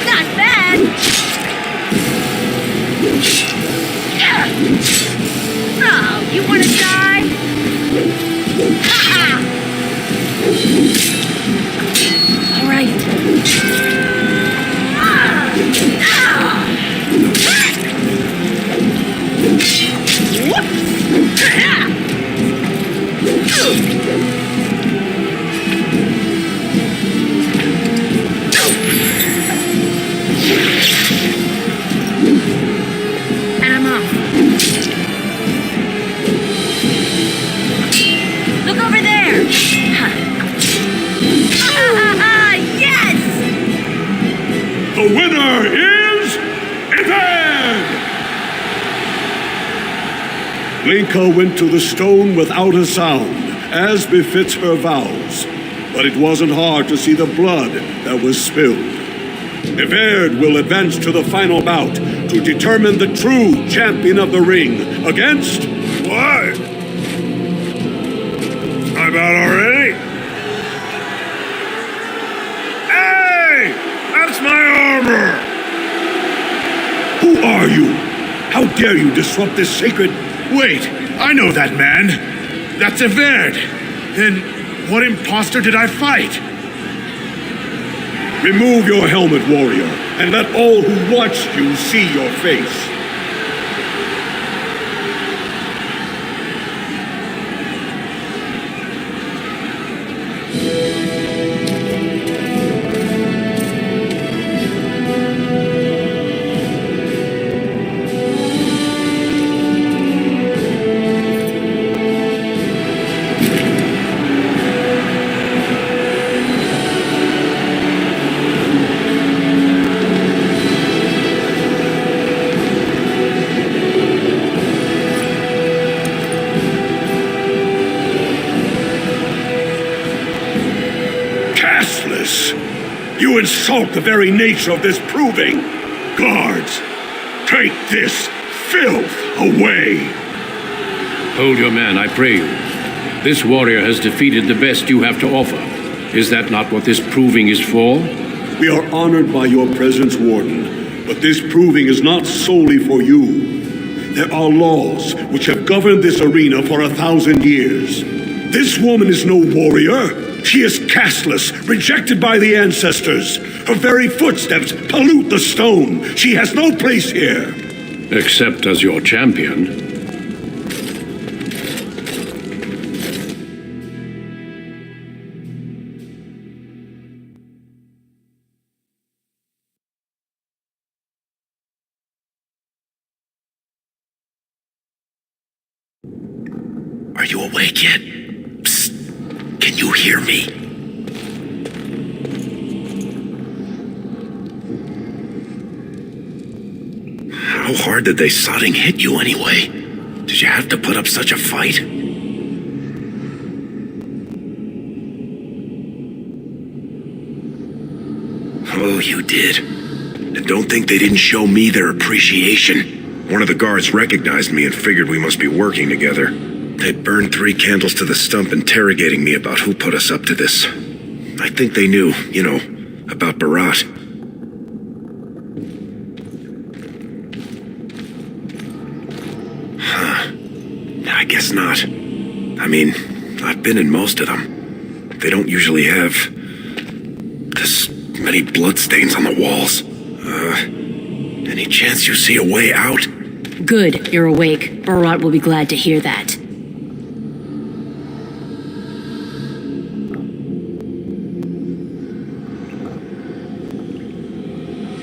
Not bad! Oh, you wanna die? Ha-ha! All right. Whoops! winner is Evan! Linka went to the stone without a sound, as befits her vows. But it wasn't hard to see the blood that was spilled. Everd will advance to the final bout to determine the true champion of the ring against... What? I'm out already? Hey! That's my armor! Who are you? How dare you disrupt this sacred... Wait, I know that man. That's Everd. Then what imposter did I fight? Remove your helmet, warrior, and let all who watched you see your face. You insult the very nature of this proving. Guards, take this filth away. Hold your man, I pray you. This warrior has defeated the best you have to offer. Is that not what this proving is for? We are honored by your presence, Warden, but this proving is not solely for you. There are laws which have governed this arena for 1,000 years. This woman is no warrior. She is casteless, rejected by the ancestors. Her very footsteps pollute the stone. She has no place here. Except as your champion. Are you awake yet? Psst. Can you hear me? How hard did they sodding hit you anyway? Did you have to put up such a fight? Oh, you did. And don't think they didn't show me their appreciation. One of the guards recognized me and figured we must be working together. They burned 3 candles to the stump interrogating me about who put us up to this. I think they knew, about Barat. Huh. I guess not. I mean, I've been in most of them. They don't usually have this many bloodstains on the walls. Any chance you see a way out? Good, you're awake. Barat will be glad to hear that.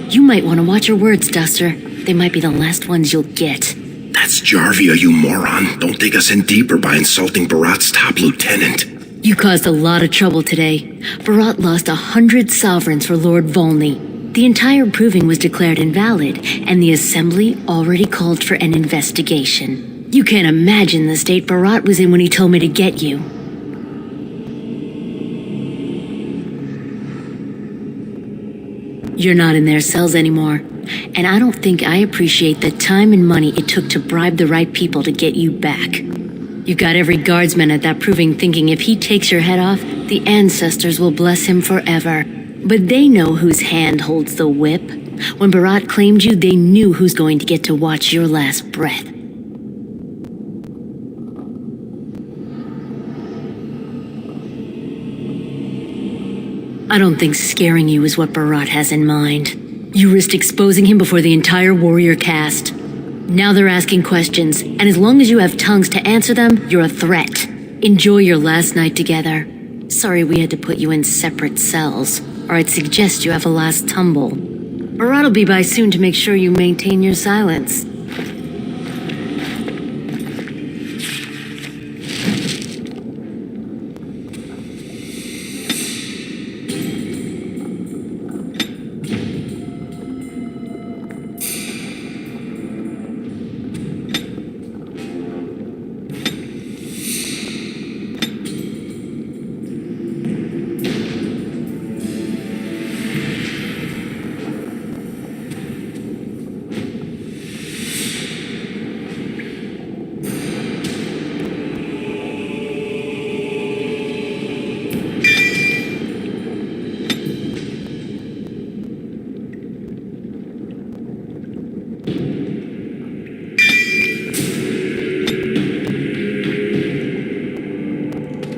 You might want to watch your words, Duster. They might be the last ones you'll get. That's Jarvia, you moron. Don't dig us in deeper by insulting Barat's top lieutenant. You caused a lot of trouble today. Barat lost 100 sovereigns for Lord Volney. The entire proving was declared invalid, and the Assembly already called for an investigation. You can't imagine the state Barat was in when he told me to get you. You're not in their cells anymore, and I don't think I appreciate the time and money it took to bribe the right people to get you back. You've got every guardsman at that proving thinking if he takes your head off, the ancestors will bless him forever. But they know whose hand holds the whip. When Barat claimed you, they knew who's going to get to watch your last breath. I don't think scaring you is what Barat has in mind. You risked exposing him before the entire warrior caste. Now they're asking questions, and as long as you have tongues to answer them, you're a threat. Enjoy your last night together. Sorry we had to put you in separate cells, or I'd suggest you have a last tumble. Barat will be by soon to make sure you maintain your silence.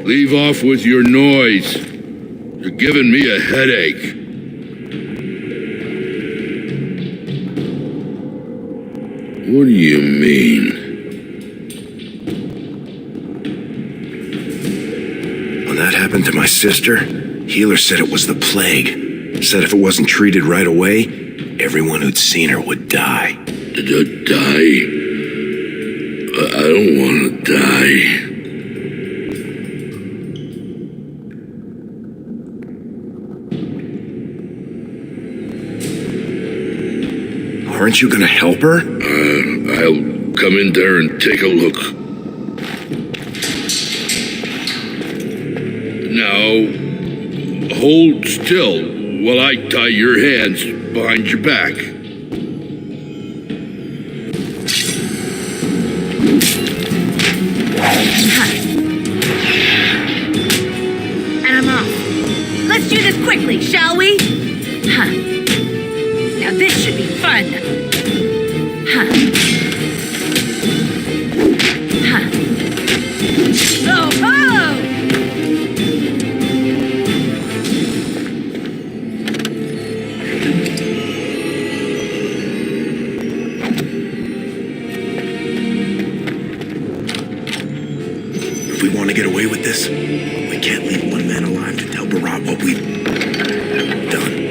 Leave off with your noise. You're giving me a headache. What do you mean? When that happened to my sister, Healer said it was the plague. Said if it wasn't treated right away, everyone who'd seen her would die. Die? I don't want to die. Aren't you gonna help her? I'll come in there and take a look. Now, hold still while I tie your hands behind your back. And I'm off. Let's do this quickly, shall we? Now this should be fun. Oh, oh! If we want to get away with this, we can't leave one man alive to tell Barat what we've done.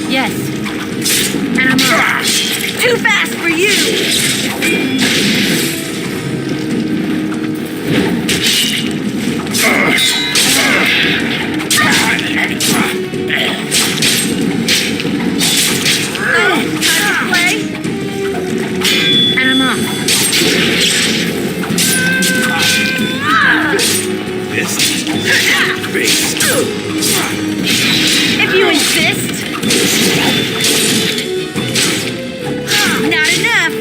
Yes. And I'm off. Too fast for you! Time to play. And I'm off. Fist. Face. If you insist. Not enough.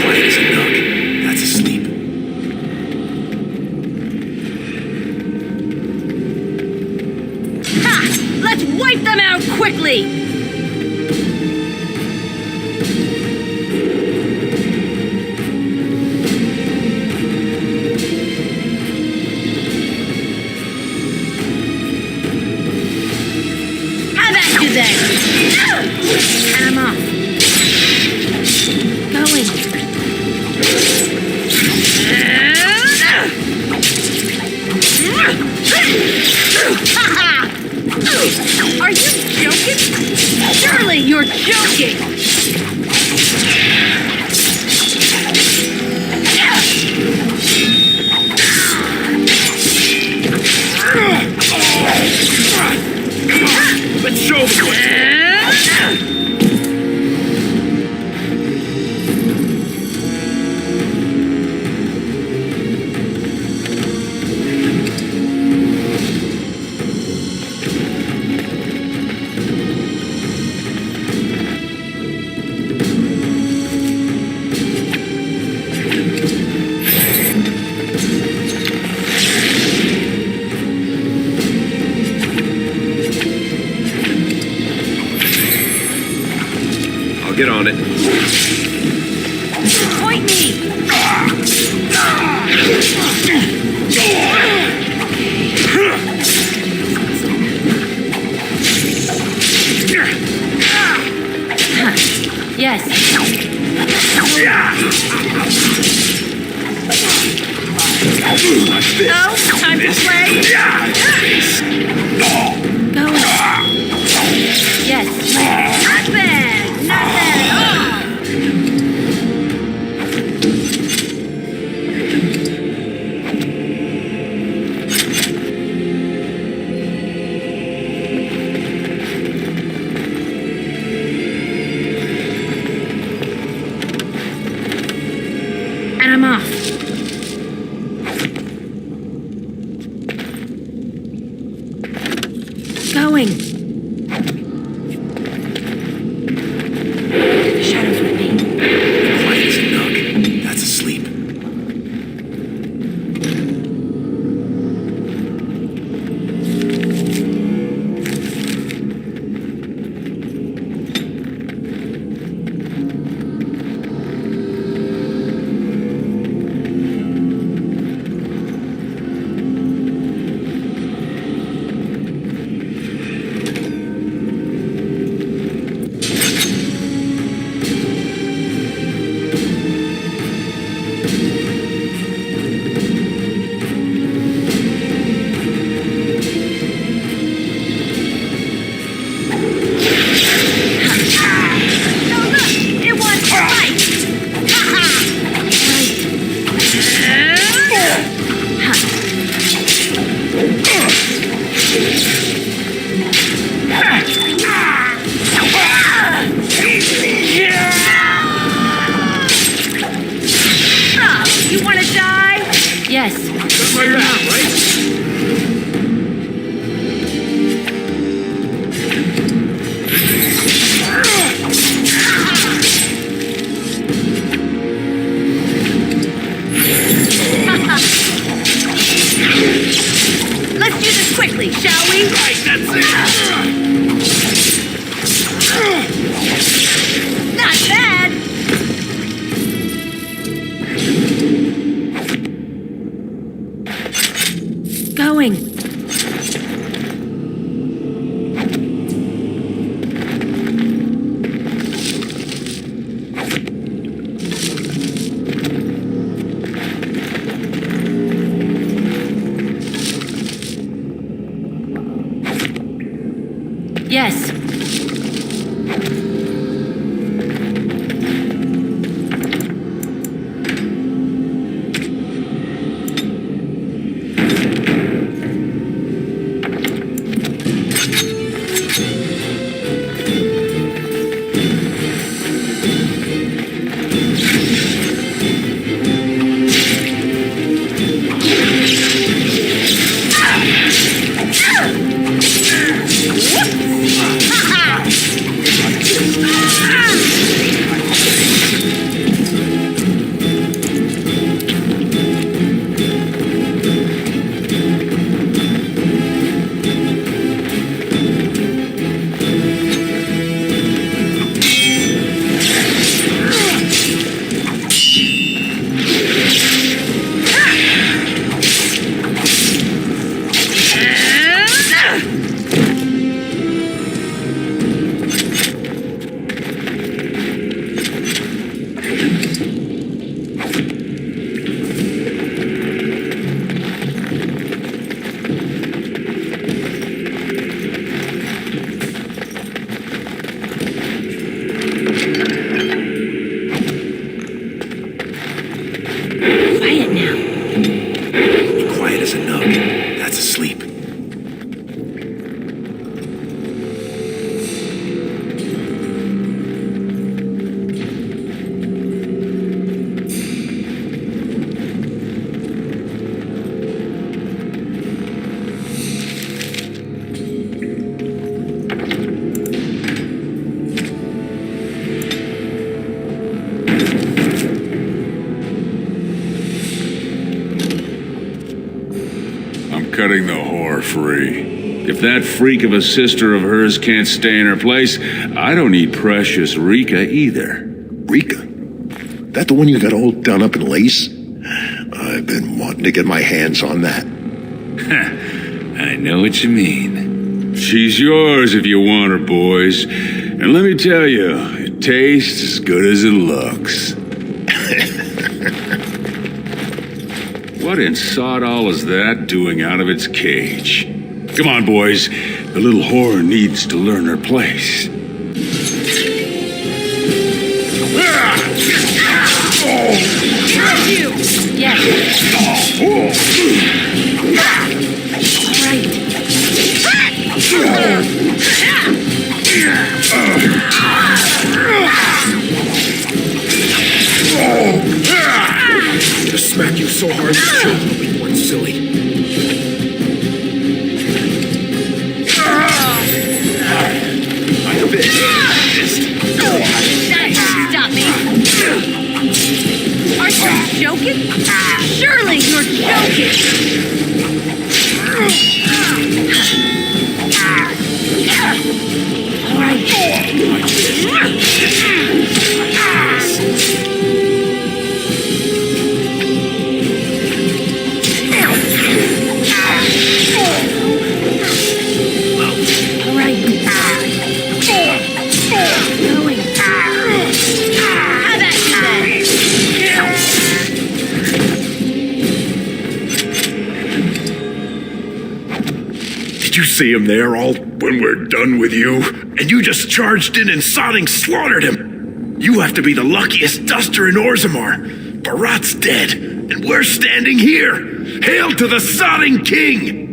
Quiet as a nook. That's asleep. Ha! Let's wipe them out quickly! How about you then? And I'm off. Going. Are you joking? Surely you're joking! Let's show them. I'll get on it. Point me! Yes. No, time to play. Go. Yes. Not bad. Not bad at all. And I'm off. Going. cutting the whore free. If that freak of a sister of hers can't stay in her place, I don't need precious Rika either. Rika? That the one you got all done up in lace? I've been wanting to get my hands on that. I know what you mean. She's yours if you want her, boys. And let me tell you, it tastes as good as it looks. What in sod all is that doing out of its cage? Come on, boys. The little whore needs to learn her place. You! Yes. To smack you so hard, the children will be born silly. Stop me! Are you joking? Surely you're joking! Did you see him there all when we're done with you? And you just charged in and sodding slaughtered him. You have to be the luckiest duster in Orzammar. Barat's dead, and we're standing here. Hail to the sodding king!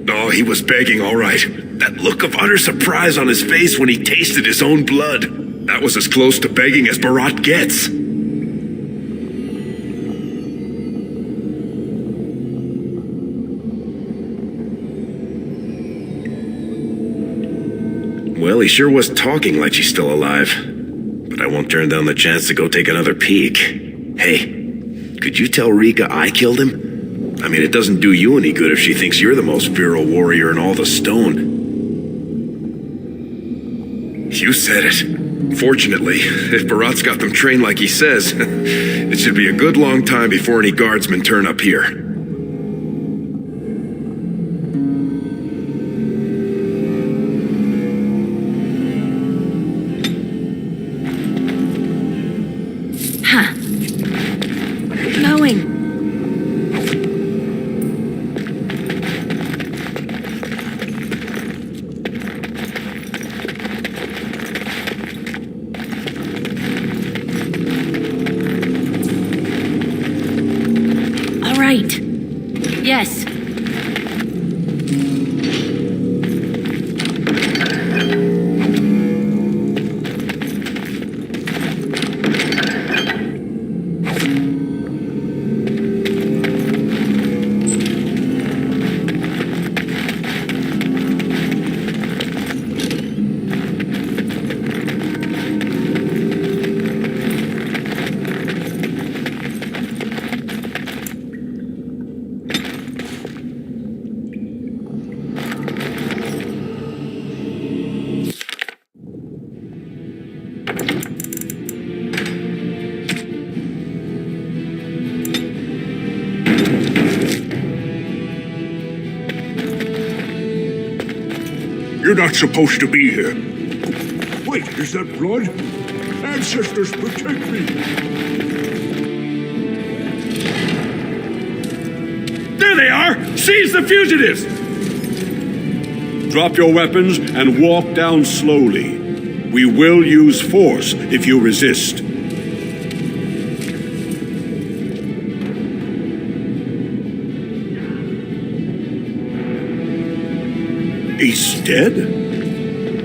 Oh, he was begging, all right. That look of utter surprise on his face when he tasted his own blood. That was as close to begging as Barat gets. Well, he sure was talking like she's still alive. But I won't turn down the chance to go take another peek. Hey, could you tell Rika I killed him? I mean, it doesn't do you any good if she thinks you're the most virile warrior in all the stone. You said it. Fortunately, if Barat's got them trained like he says, it should be a good long time before any guardsmen turn up here. Yes. You're not supposed to be here. Wait, is that blood? Ancestors, protect me! There they are! Seize the fugitives! Drop your weapons and walk down slowly. We will use force if you resist. He's dead?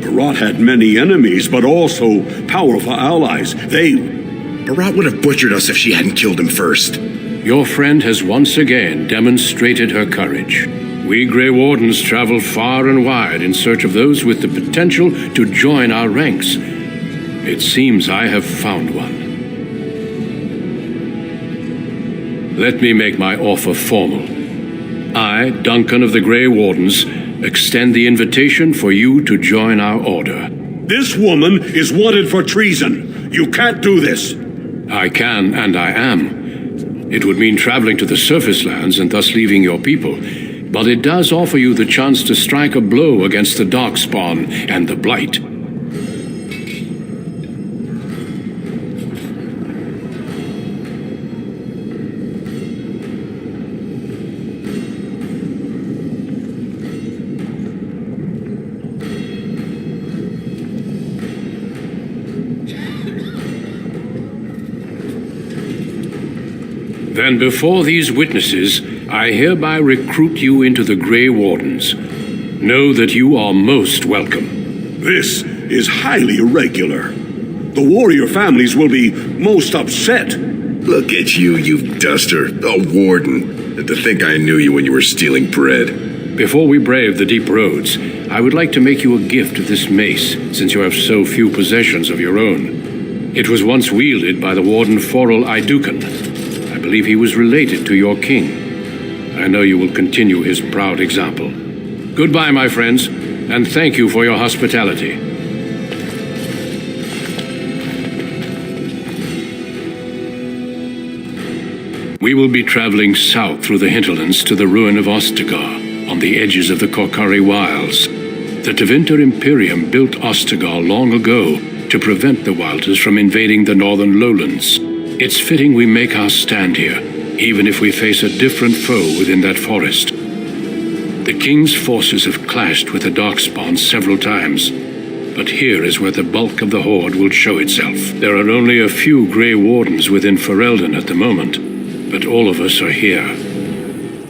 Barat had many enemies, but also powerful allies. Barat would have butchered us if she hadn't killed him first. Your friend has once again demonstrated her courage. We Grey Wardens travel far and wide in search of those with the potential to join our ranks. It seems I have found one. Let me make my offer formal. I, Duncan of the Grey Wardens, extend the invitation for you to join our order. This woman is wanted for treason. You can't do this. I can, and I am. It would mean traveling to the surface lands and thus leaving your people. But it does offer you the chance to strike a blow against the Darkspawn and the Blight. Then before these witnesses, I hereby recruit you into the Grey Wardens. Know that you are most welcome. This is highly irregular. The warrior families will be most upset. Look at you, you duster. A warden. And to think I knew you when you were stealing bread. Before we brave the deep roads, I would like to make you a gift of this mace, since you have so few possessions of your own. It was once wielded by the warden Forel Idukan. I believe he was related to your king. I know you will continue his proud example. Goodbye, my friends, and thank you for your hospitality. We will be traveling south through the hinterlands to the ruin of Ostagar, on the edges of the Korkari Wilds. The Tevinter Imperium built Ostagar long ago to prevent the Wilders from invading the northern lowlands. It's fitting we make our stand here, even if we face a different foe within that forest. The King's forces have clashed with the Darkspawn several times, but here is where the bulk of the Horde will show itself. There are only a few Grey Wardens within Ferelden at the moment, but all of us are here.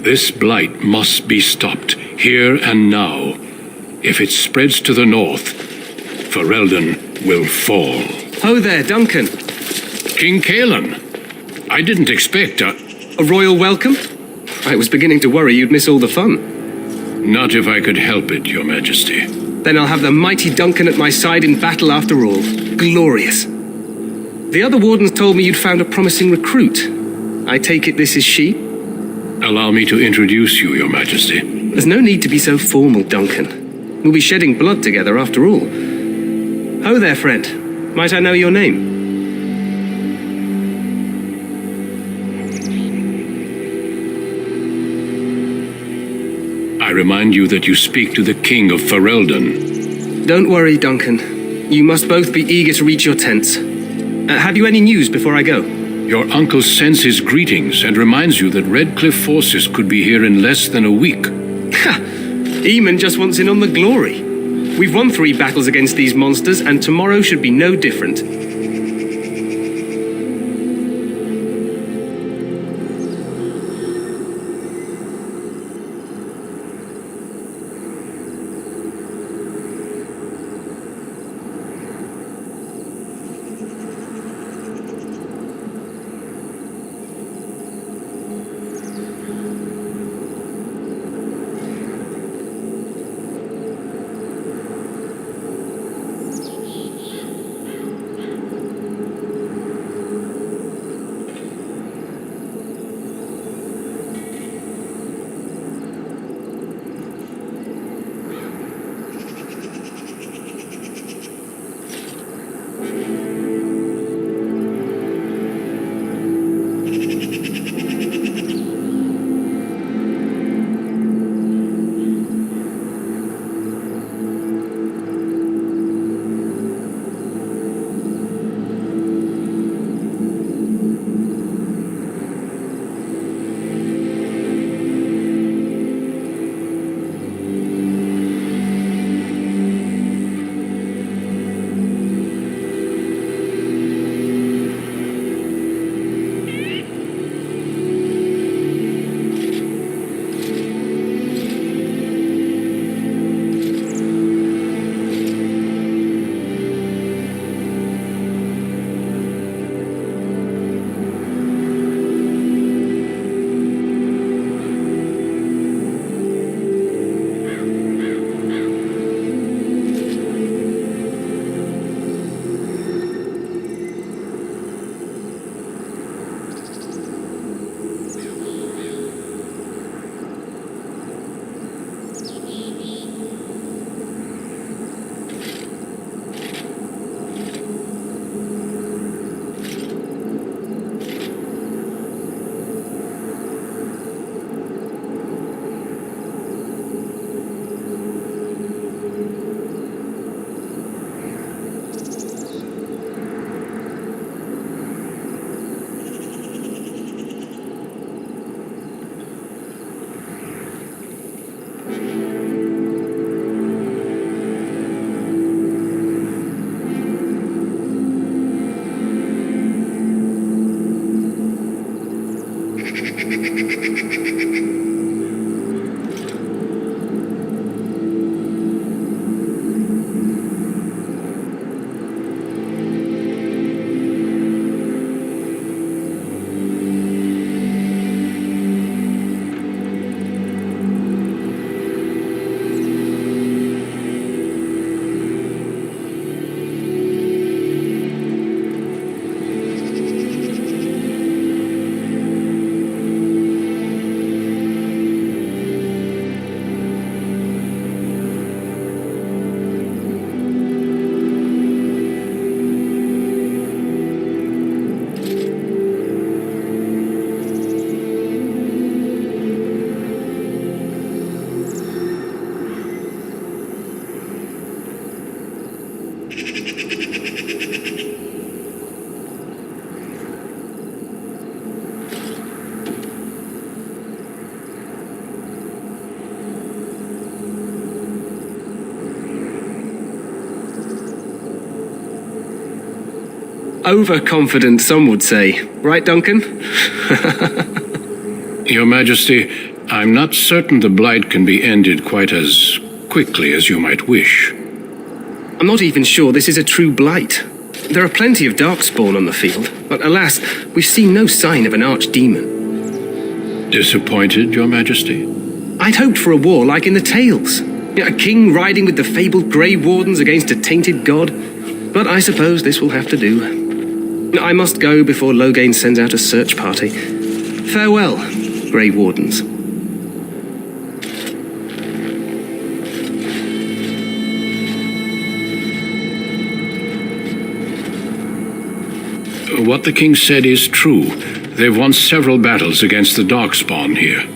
This blight must be stopped, here and now. If it spreads to the north, Ferelden will fall. Oh there, Duncan. King Kalen, I didn't expect a royal welcome? I was beginning to worry you'd miss all the fun. Not if I could help it, Your Majesty. Then I'll have the mighty Duncan at my side in battle after all. Glorious. The other wardens told me you'd found a promising recruit. I take it this is she? Allow me to introduce you, Your Majesty. There's no need to be so formal, Duncan. We'll be shedding blood together after all. Ho there, friend. Might I know your name? I remind you that you speak to the King of Ferelden. Don't worry, Duncan. You must both be eager to reach your tents. Have you any news before I go? Your uncle sends his greetings and reminds you that Redcliffe forces could be here in less than a week. Ha! Eamon just wants in on the glory. We've won 3 battles against these monsters, and tomorrow should be no different. Overconfident, some would say. Right, Duncan? Your Majesty, I'm not certain the Blight can be ended quite as quickly as you might wish. I'm not even sure this is a true Blight. There are plenty of Darkspawn on the field, but alas, we've seen no sign of an archdemon. Disappointed, Your Majesty? I'd hoped for a war like in the tales. A king riding with the fabled Grey Wardens against a tainted god. But I suppose this will have to do. I must go before Loghain sends out a search party. Farewell, Grey Wardens. What the king said is true. They've won several battles against the Darkspawn here.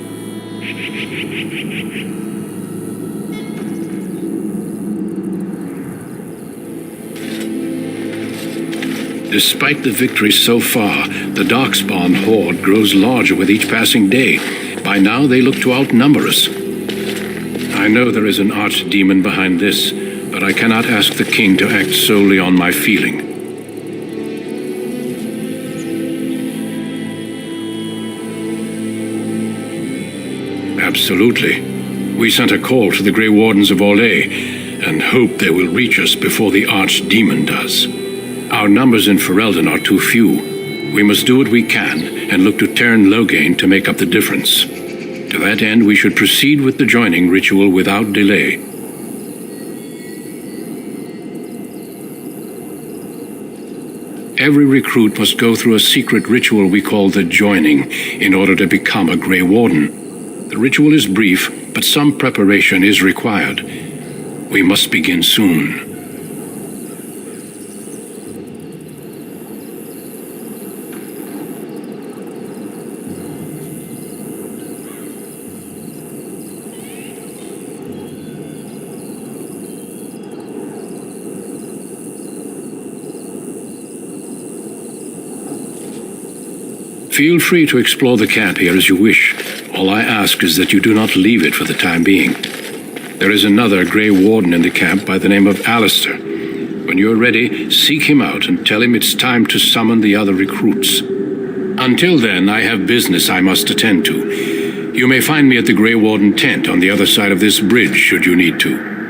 Despite the victories so far, the Darkspawn horde grows larger with each passing day. By now, they look to outnumber us. I know there is an archdemon behind this, but I cannot ask the king to act solely on my feeling. Absolutely. We sent a call to the Grey Wardens of Orlais, and hope they will reach us before the archdemon does. Our numbers in Ferelden are too few. We must do what we can and look to Teyrn Loghain to make up the difference. To that end, we should proceed with the joining ritual without delay. Every recruit must go through a secret ritual we call the joining in order to become a Grey Warden. The ritual is brief, but some preparation is required. We must begin soon. Feel free to explore the camp here as you wish. All I ask is that you do not leave it for the time being. There is another Grey Warden in the camp by the name of Alistair. When you're ready, seek him out and tell him it's time to summon the other recruits. Until then, I have business I must attend to. You may find me at the Grey Warden tent on the other side of this bridge, should you need to.